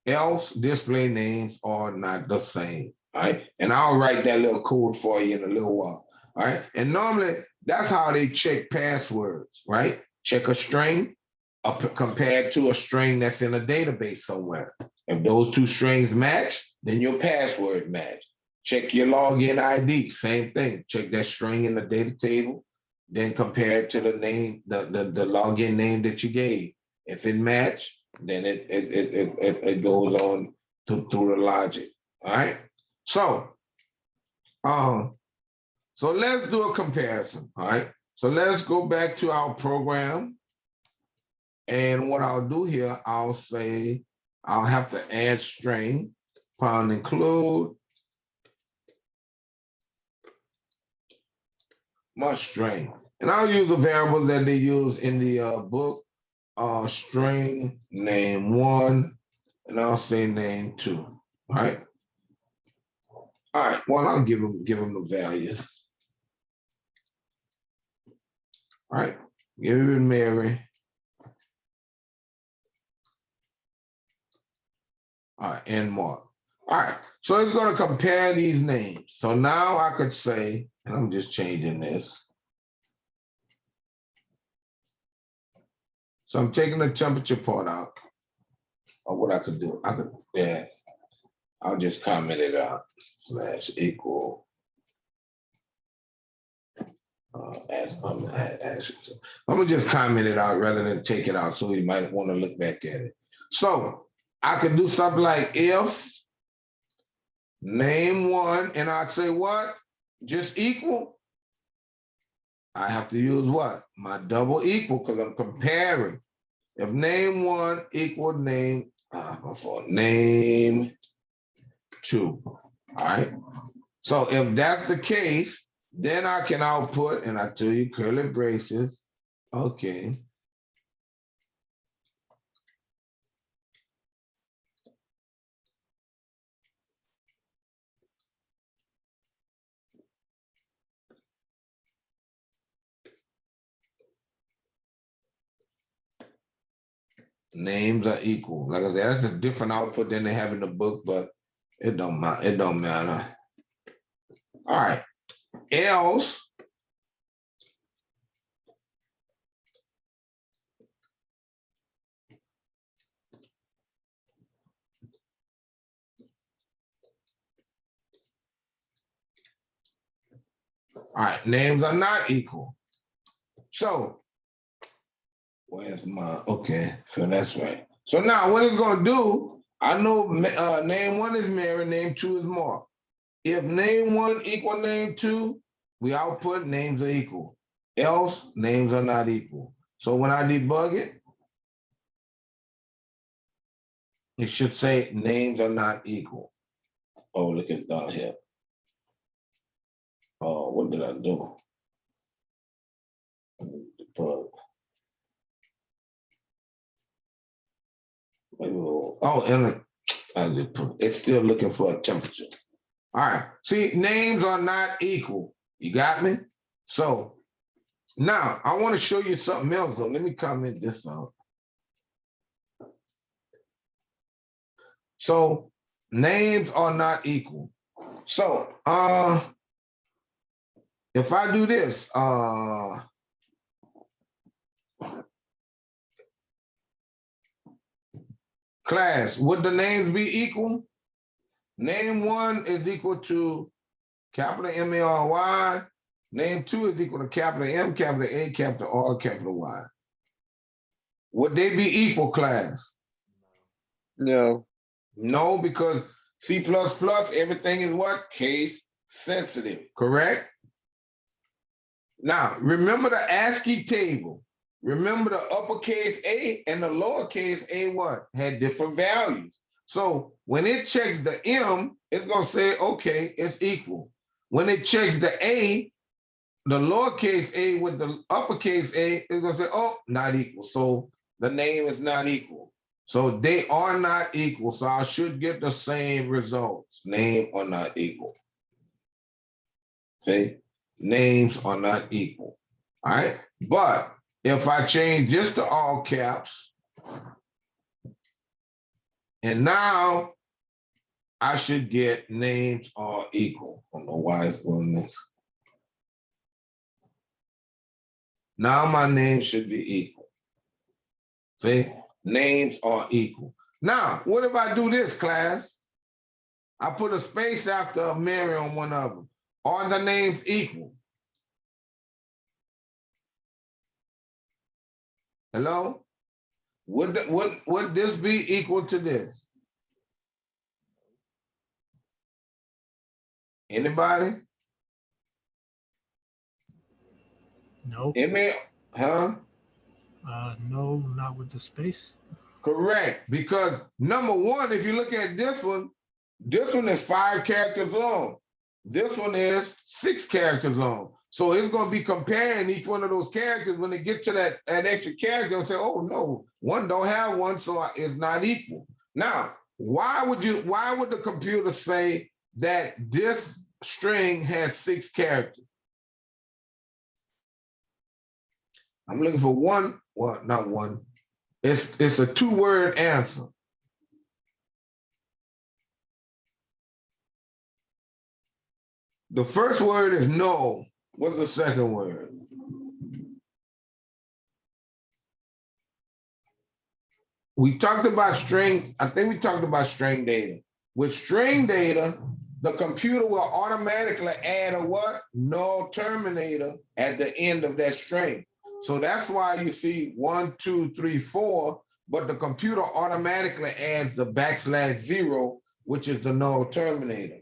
Else, display names are not the same. All right. And I'll write that little code for you in a little while. All right. And normally that's how they check passwords, right? Check a string compared to a string that's in a database somewhere. If those two strings match, then your password match. Check your login ID, same thing. Check that string in the data table, then compare it to the name, the login name that you gave. If it match, then it goes on through the logic. All right. So let's do a comparison. All right. So let's go back to our program. And what I'll do here, I'll say I'll have to add string, pound include my string. And I'll use the variables that they use in the book, string name one, and I'll say name two. All right. All right. Well, I'll give them the values. All right. Give it Mary. All right, and mark. All right, so it's going to compare these names. So now I could say, and I'm just changing this. So I'm taking the temperature part out. Or what I could do, yeah, I'll just comment it out, slash equal. I'm gonna just comment it out rather than take it out, so you might want to look back at it. So I could do something like if name one, and I'd say what? Just equal. I have to use what? My double equal, because I'm comparing. If name one equal name, name two. All right. So if that's the case, then I can output, and I tell you curly braces. Okay. Names are equal. Like I said, that's a different output than they have in the book, but it don't matter. It don't matter. All right. Else. All right, names are not equal. So, where's my, okay, so that's right. So now what it's gonna do, I know name one is Mary, name two is Mark. If name one equal name two, we output names are equal. Else, names are not equal. So when I debug it, it should say names are not equal. Oh, look at down here. Oh, what did I do? Debug. Oh, and it's still looking for a temperature. All right. See, names are not equal. You got me? So now I want to show you something else, though. Let me comment this out. So names are not equal. So if I do this, class, would the names be equal? Name one is equal to capital M-A-R-Y. Name two is equal to capital M, capital A, capital R, capital Y. Would they be equal, class? No. No, because C++, everything is what? Case sensitive, correct? Now, remember the ASCII table. Remember the uppercase A and the lowercase a what? Had different values. So when it checks the M, it's going to say, okay, it's equal. When it checks the A, the lowercase a with the uppercase A, it's going to say, oh, not equal. So the name is not equal. So they are not equal. So I should get the same results. Name are not equal. See, names are not equal. All right. But if I change this to all caps, and now I should get names are equal. I don't know why it's doing this. Now my name should be equal. See, names are equal. Now, what if I do this, class? I put a space after Mary on one of them. Are the names equal? Hello? Would this be equal to this? Anybody? No. It may, huh? No, not with the space. Correct. Because number one, if you look at this one is 5 characters long. This one is 6 characters long. So it's going to be comparing each one of those characters. When they get to that extra character, they'll say, oh no, one don't have one, so it's not equal. Now, why would the computer say that this string has 6 characters? I'm looking for one, well, not one. It's a 2-word answer. The first word is no. What's the second word? We talked about string, I think we talked about string data. With string data, the computer will automatically add a what? Null terminator at the end of that string. So that's why you see 1, 2, 3, 4, but the computer automatically adds the \0, which is the null terminator.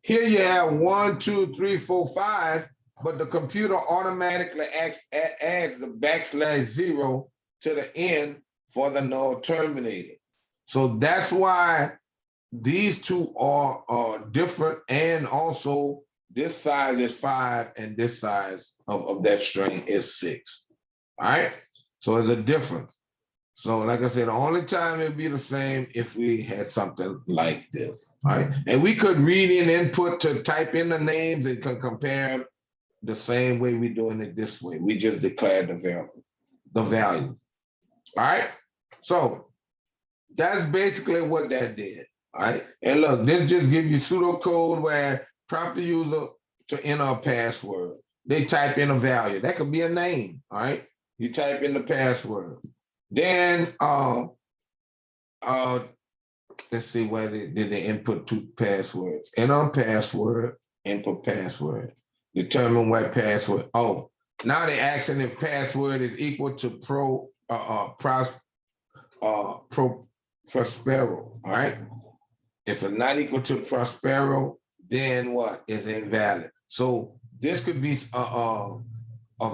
Here you have 1, 2, 3, 4, 5, but the computer automatically adds the \0 to the end for the null terminator. So that's why these two are different, and also this size is 5 and this size of that string is 6. All right, so there's a difference. So like I said, the only time it'd be the same if we had something like this. All right, and we could read in input to type in the names and could compare them the same way we're doing it this way. We just declared the value. All right, so that's basically what that did. All right, and look, this just gives you pseudocode where prompt the user to enter a password. They type in a value. That could be a name. All right, you type in the password. Then let's see, where did they input 2 passwords? Enter password, input password. Determine what password. Oh, now they're asking if password is equal to Prospero. All right. If it's not equal to Prospero, then what is invalid? So this could be a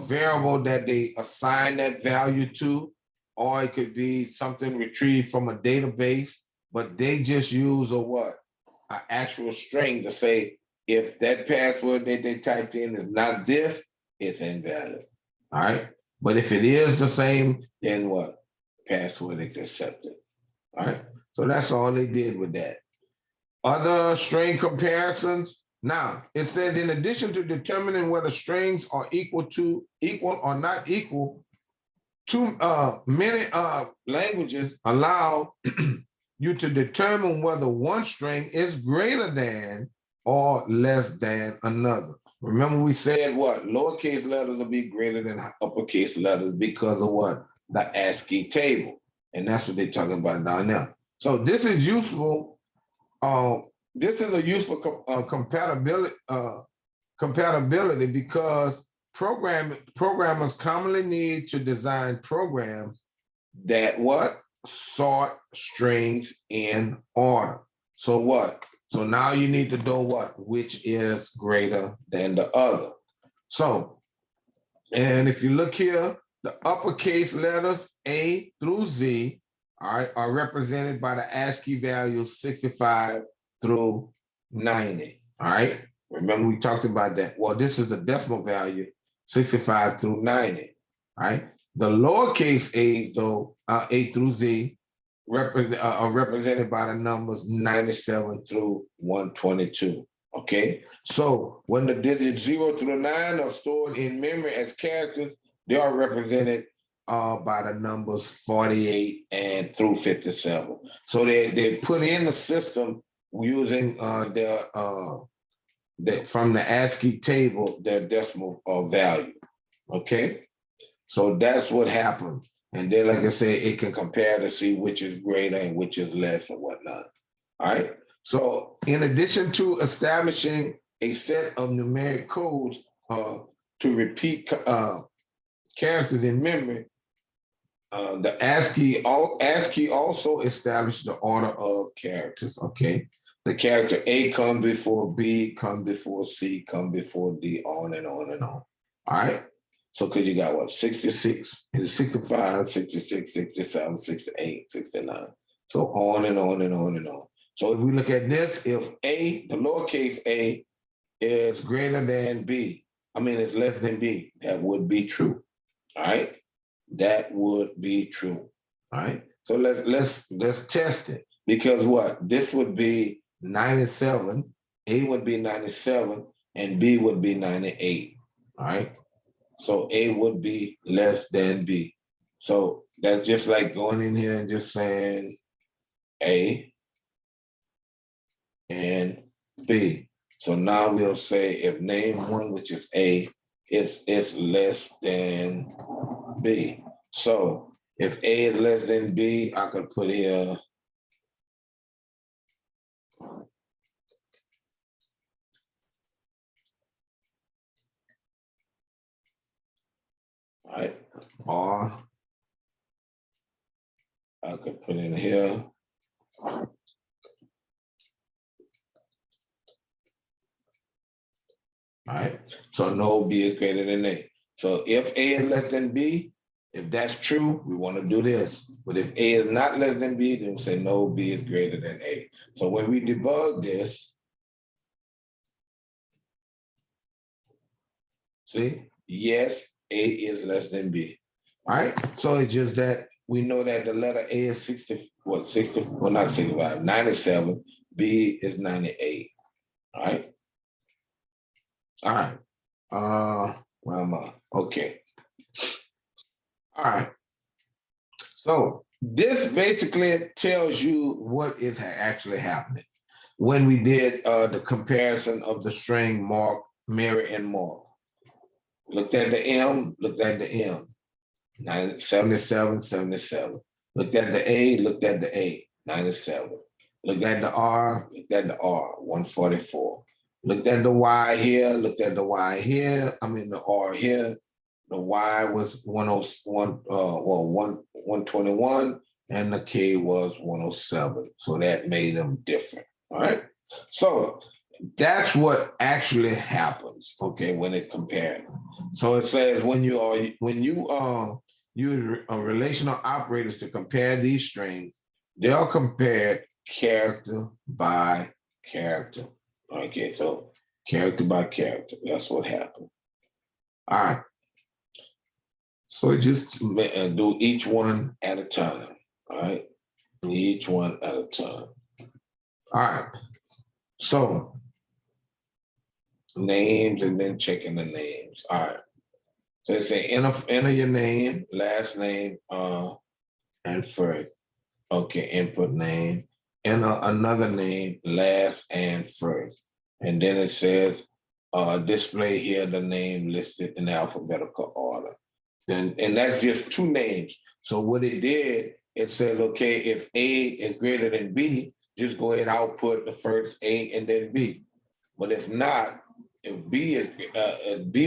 variable that they assign that value to, or it could be something retrieved from a database, but they just use a what? An actual string to say if that password that they typed in is not this, it's invalid. All right. But if it is the same, then what? Password is accepted. All right. So that's all they did with that. Other string comparisons. Now it says, in addition to determining whether strings are equal or not equal, many languages allow you to determine whether one string is greater than or less than another. Remember, we said what? Lowercase letters will be greater than uppercase letters because of what? The ASCII table. And that's what they're talking about down there. So this is useful. This is a useful compatibility because programmers commonly need to design programs that what? Sort strings in order. So what? So now you need to know what? Which is greater than the other. So, and if you look here, the uppercase letters A through Z, all right, are represented by the ASCII value 65 through 90. All right. Remember, we talked about that. Well, this is the decimal value, 65 through 90. All right. The lowercase a's, though, A through Z, are represented by the numbers 97 through 122. Okay. So when the digits 0 through 9 are stored in memory as characters, they are represented by the numbers 48 and through 57. So they put in the system using from the ASCII table their decimal value. Okay, so that's what happens. And then, like I said, it can compare to see which is greater and which is less and whatnot. All right. So in addition to establishing a set of numeric codes to repeat characters in memory, the ASCII also established the order of characters. Okay, the character A comes before B, comes before C, comes before D, on and on and on. All right. So because you got what? 66, 65, 66, 67, 68, 69. So on and on and on and on. So if we look at this, if A, the lowercase a, is greater than B, it's less than B, that would be true. All right. That would be true. All right. So let's test it. Because what? This would be 97, A would be 97, and B would be 98. All right. So A would be less than B. So that's just like going in here and just saying A and B. So now we'll say if name one, which is A, it's less than B. So if A is less than B, I could put here right, or I could put in here. All right, so no B is greater than A. So if A is less than B, if that's true, we want to do this. But if A is not less than B, then say no, B is greater than A. So when we debug this, see, yes, A is less than B. All right, so it's just that we know that the letter A is 60, what, 60, well, not 65, 97, B is 98. All right. All right. Where am I? Okay. All right. So this basically tells you what is actually happening when we did the comparison of the string Mark, Mary, and Mark. Looked at the M, looked at the M. 77, 77. Looked at the A, looked at the A, 97. Looked at the R, looked at the R, 144. Looked at the Y here, looked at the Y here, I mean the R here. The Y was 101, 121, and the K was 107. So that made them different. All right. So that's what actually happens, okay, when it's compared. So it says when you use relational operators to compare these strings, they're compared character by character. Okay, so character by character, that's what happened. All right. So just do each one at a time, all right? Each one at a time. All right. So names and then checking the names. All right. So they say enter your name, last name, and first. Okay, input name. Enter another name, last and first. And then it says display here the name listed in alphabetical order. And that's just two names. So what it did, it says, okay, if A is greater than B, just go ahead and output the first A and then B. But if not, if B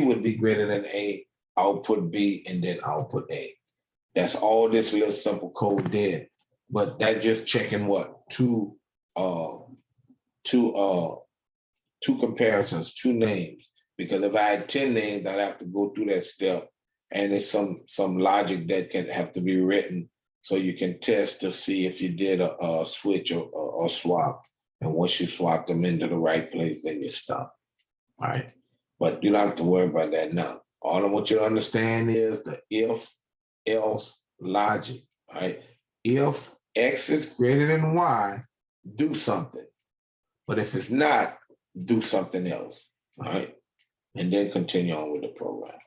would be greater than A, output B and then output A. That's all this little simple code did. But that just checking what? Two comparisons, two names. Because if I had 10 names, I'd have to go through that step. And it's some logic that can have to be written so you can test to see if you did a switch or swap. And once you swap them into the right place, then you stop. All right. But you don't have to worry about that now. All I want you to understand is the if else logic. All right. If X is greater than Y, do something. But if it's not, do something else. All right. And then continue on with the program.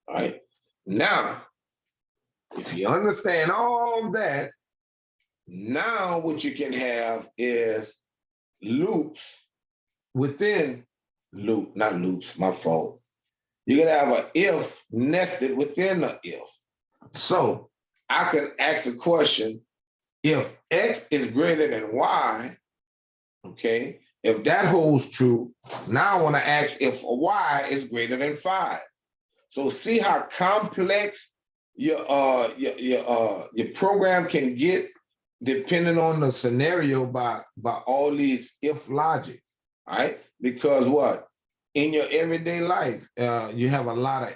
All right. Now, if you understand all of that, now what you can have is loops within loop, not loops, my fault. You can have an if nested within an if. So I can ask the question, if X is greater than Y, okay, if that holds true, now I want to ask if Y is greater than 5. So see how complex your program can get depending on the scenario by all these if logics, right? Because what? In your everyday life, you have a lot of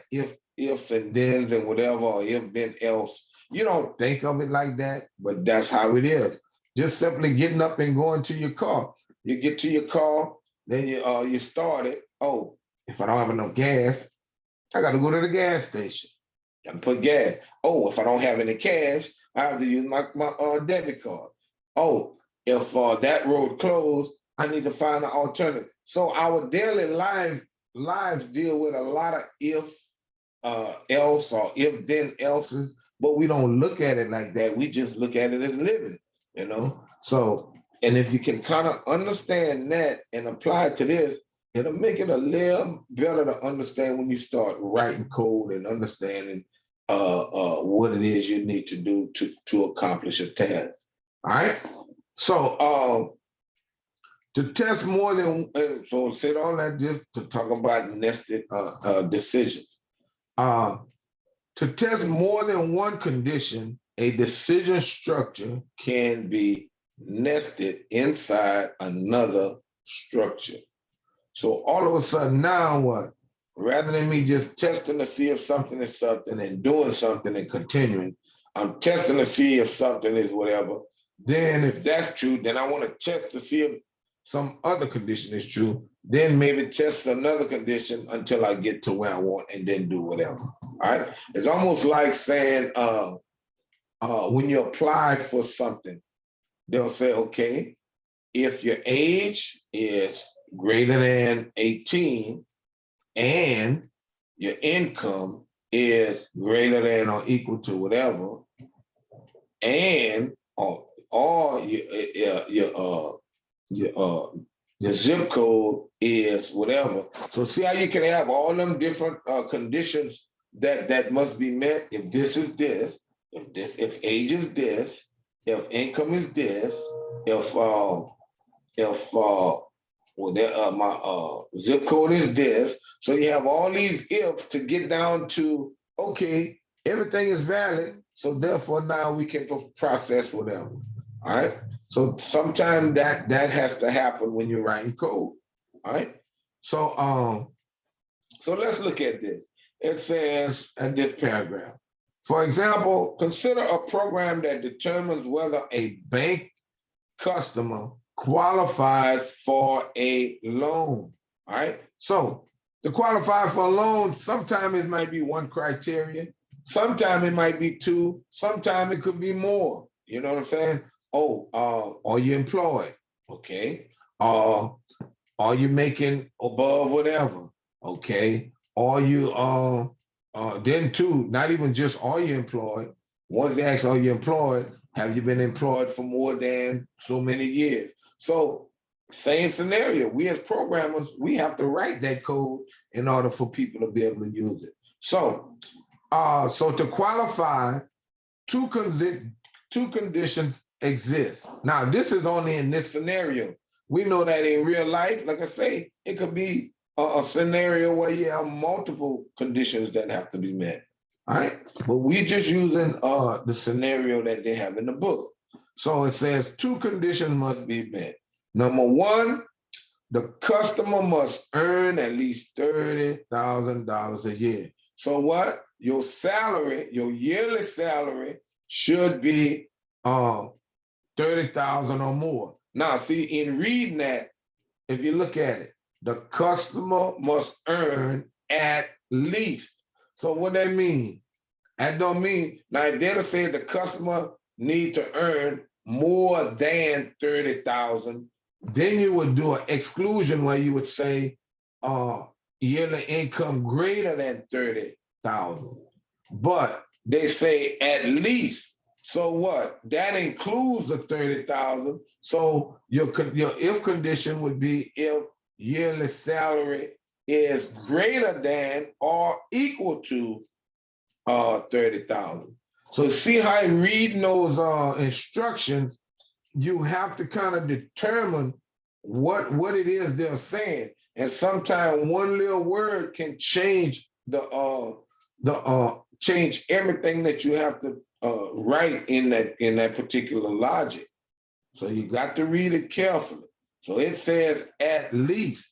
ifs and thens and whatever, or if then else. You don't think of it like that, but that's how it is. Just simply getting up and going to your car. You get to your car, then you start it. Oh, if I don't have enough gas, I got to go to the gas station. Got to put gas. Oh, if I don't have any cash, I have to use my debit card. Oh, if that road closed, I need to find an alternative. So our daily lives deal with a lot of if, else, or if then else's, but we don't look at it like that. We just look at it as living, you know? So, and if you can kind of understand that and apply it to this, it'll make it a little better to understand when you start writing code and understanding what it is you need to do to accomplish a task. All right. So to test more than so sit on that just to talk about nested decisions. To test more than one condition, a decision structure can be nested inside another structure. So all of a sudden now what? Rather than me just testing to see if something is something and doing something and continuing, I'm testing to see if something is whatever. Then if that's true, then I want to test to see if some other condition is true. Then maybe test another condition until I get to where I want and then do whatever. All right. It's almost like saying when you apply for something, they'll say, okay, if your age is greater than 18 and your income is greater than or equal to whatever, and or your zip code is whatever. So see how you can have all them different conditions that must be met. If this is this, if age is this, if income is this, if my zip code is this. So you have all these ifs to get down to, okay, everything is valid. So therefore now we can process whatever. All right. So sometimes that has to happen when you're writing code. All right. So so let's look at this. It says in this paragraph, for example, consider a program that determines whether a bank customer qualifies for a loan. All right. So to qualify for a loan, sometimes it might be one criteria, sometimes it might be two, sometimes it could be more. You know what I'm saying? Oh, are you employed? Okay. Are you making above whatever? Okay. Are you then two, not even just are you employed? Once they ask, are you employed? Have you been employed for more than so many years? So same scenario. We as programmers, we have to write that code in order for people to be able to use it. So to qualify, two conditions exist. Now, this is only in this scenario. We know that in real life, like I say, it could be a scenario where you have multiple conditions that have to be met. All right, but we're just using the scenario that they have in the book. So it says two conditions must be met. Number one, the customer must earn at least $30,000 a year. So what? Your salary, your yearly salary should be $30,000 or more. Now, see, in reading that, if you look at it, the customer must earn at least. So what that mean? That don't mean, now if they'd say the customer need to earn more than 30,000, then you would do an exclusion where you would say yearly income greater than 30,000. But they say at least. So what? That includes the 30,000. So your if condition would be if yearly salary is greater than or equal to 30,000. So see how reading those instructions, you have to kind of determine what it is they're saying. And sometimes one little word can change change everything that you have to write in that particular logic. So you got to read it carefully. So it says at least.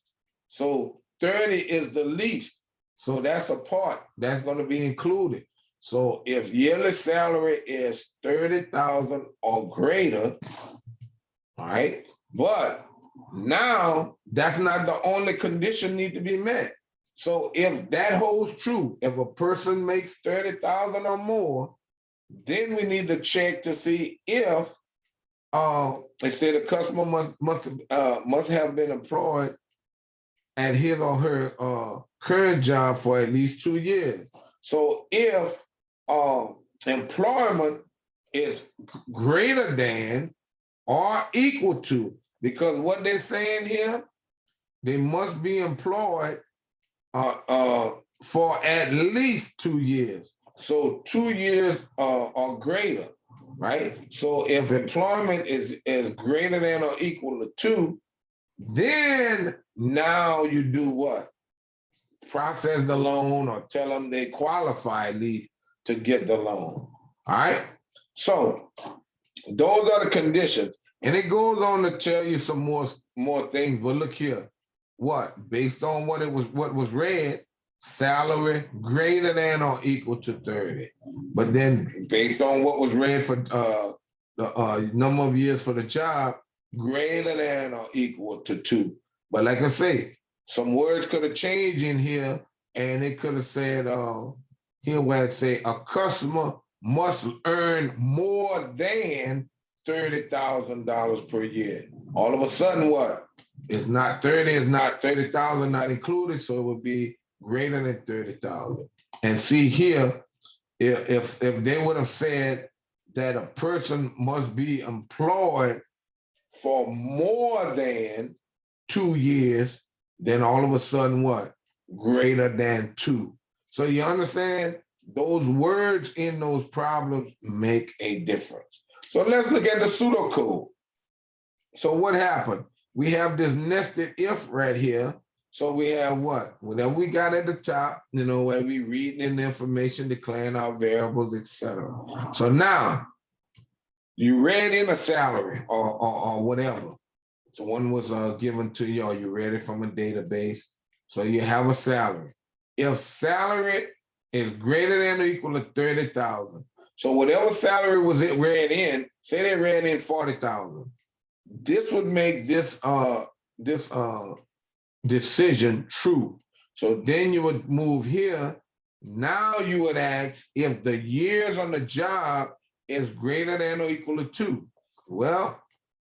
So 30 is the least. So that's a part that's going to be included. So if yearly salary is 30,000 or greater, all right, but now that's not the only condition need to be met. So if that holds true, if a person makes 30,000 or more, then we need to check to see if they say the customer must have been employed at his or her current job for at least 2 years. So if employment is greater than or equal to, because what they're saying here, they must be employed for at least 2 years. So 2 years or greater, right? So if employment is greater than or equal to 2, then now you do what? Process the loan or tell them they qualify at least to get the loan. All right. So those are the conditions. And it goes on to tell you some more things. But look here. What? Based on what was read, salary greater than or equal to 30. But then based on what was read for the number of years for the job, greater than or equal to 2. But like I say, some words could have changed in here, and it could have said, here where it say a customer must earn more than $30,000 per year. All of a sudden, what? It's not 30, it's not 30,000 not included, so it would be greater than 30,000. And see here, if they would have said that a person must be employed for more than 2 years, then all of a sudden what? Greater than 2. So you understand, those words in those problems make a difference. So let's look at the pseudocode. So what happened? We have this nested if right here. So we have what? Whatever we got at the top, where we reading in the information, declaring our variables, etc. So now you read in a salary or whatever. So one was given to you, or you read it from a database. So you have a salary. If salary is greater than or equal to 30,000, so whatever salary was it read in, say they read in 40,000, this would make this decision true. So then you would move here. Now you would ask if the years on the job is greater than or equal to 2. Well,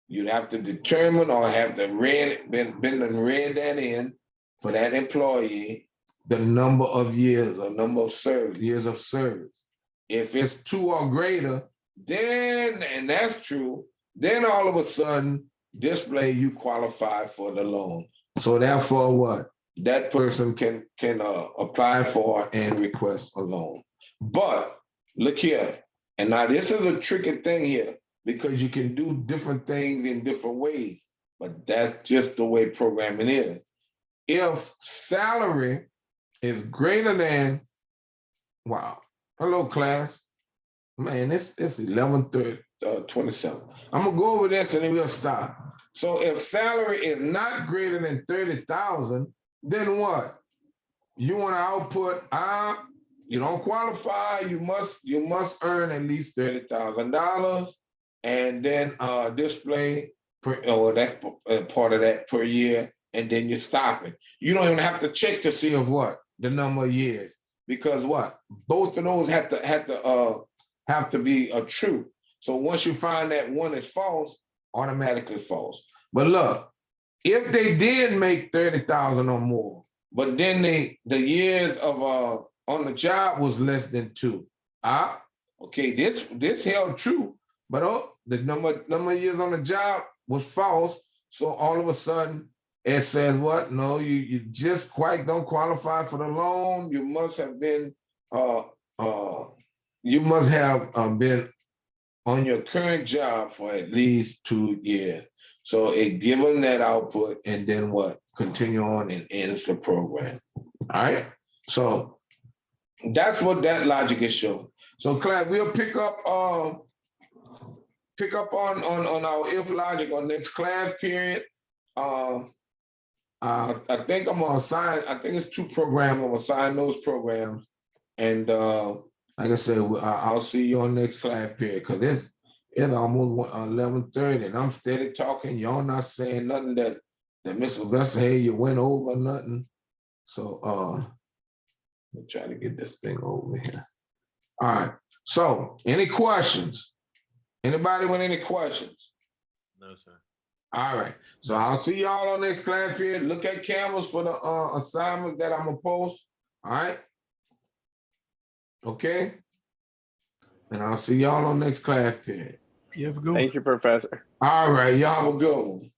you'd have to determine or have to read that in for that employee, the number of years or number of years of service. If it's 2 or greater, then, and that's true, then all of a sudden display you qualify for the loan. So therefore what? That person can apply for and request a loan. But look here, and now this is a tricky thing here, because you can do different things in different ways, but that's just the way programming is. If salary is greater than, wow, hello class, man, it's 11:27. I'm gonna go over this and then we'll stop. So if salary is not greater than 30,000, then what? You want to output, you don't qualify, you must earn at least $30,000. And then display, that's part of that per year, and then you stop it. You don't even have to check to see of what? The number of years. Because what? Both of those have to be true. So once you find that one is false, automatically false. But look, if they did make 30,000 or more, but then the years of on the job was less than 2. Okay, this held true. But the number of years on the job was false. So all of a sudden it says what? No, you just quite don't qualify for the loan. You must have been been on your current job for at least 2 years. So it gives them that output, and then what? Continue on and ends the program. All right. So that's what that logic is showing. So class, we'll pick up on our if logic on next class period. I think I'm gonna assign, I think it's 2 programs. I'm gonna assign those programs. And like I said, I'll see you on next class period, because it's almost 11:30 and I'm steady talking. Y'all not saying nothing that Mr. Sylvester, hey, you went over nothing. So let me try to get this thing over here. All right. So any questions? Anybody with any questions? No, sir. All right. So I'll see y'all on next class period. Look at Canvas for the assignments that I'm gonna post. All right. Okay. And I'll see y'all on next class period. You have a good one. Thank you, Professor. All right. Y'all have a good one.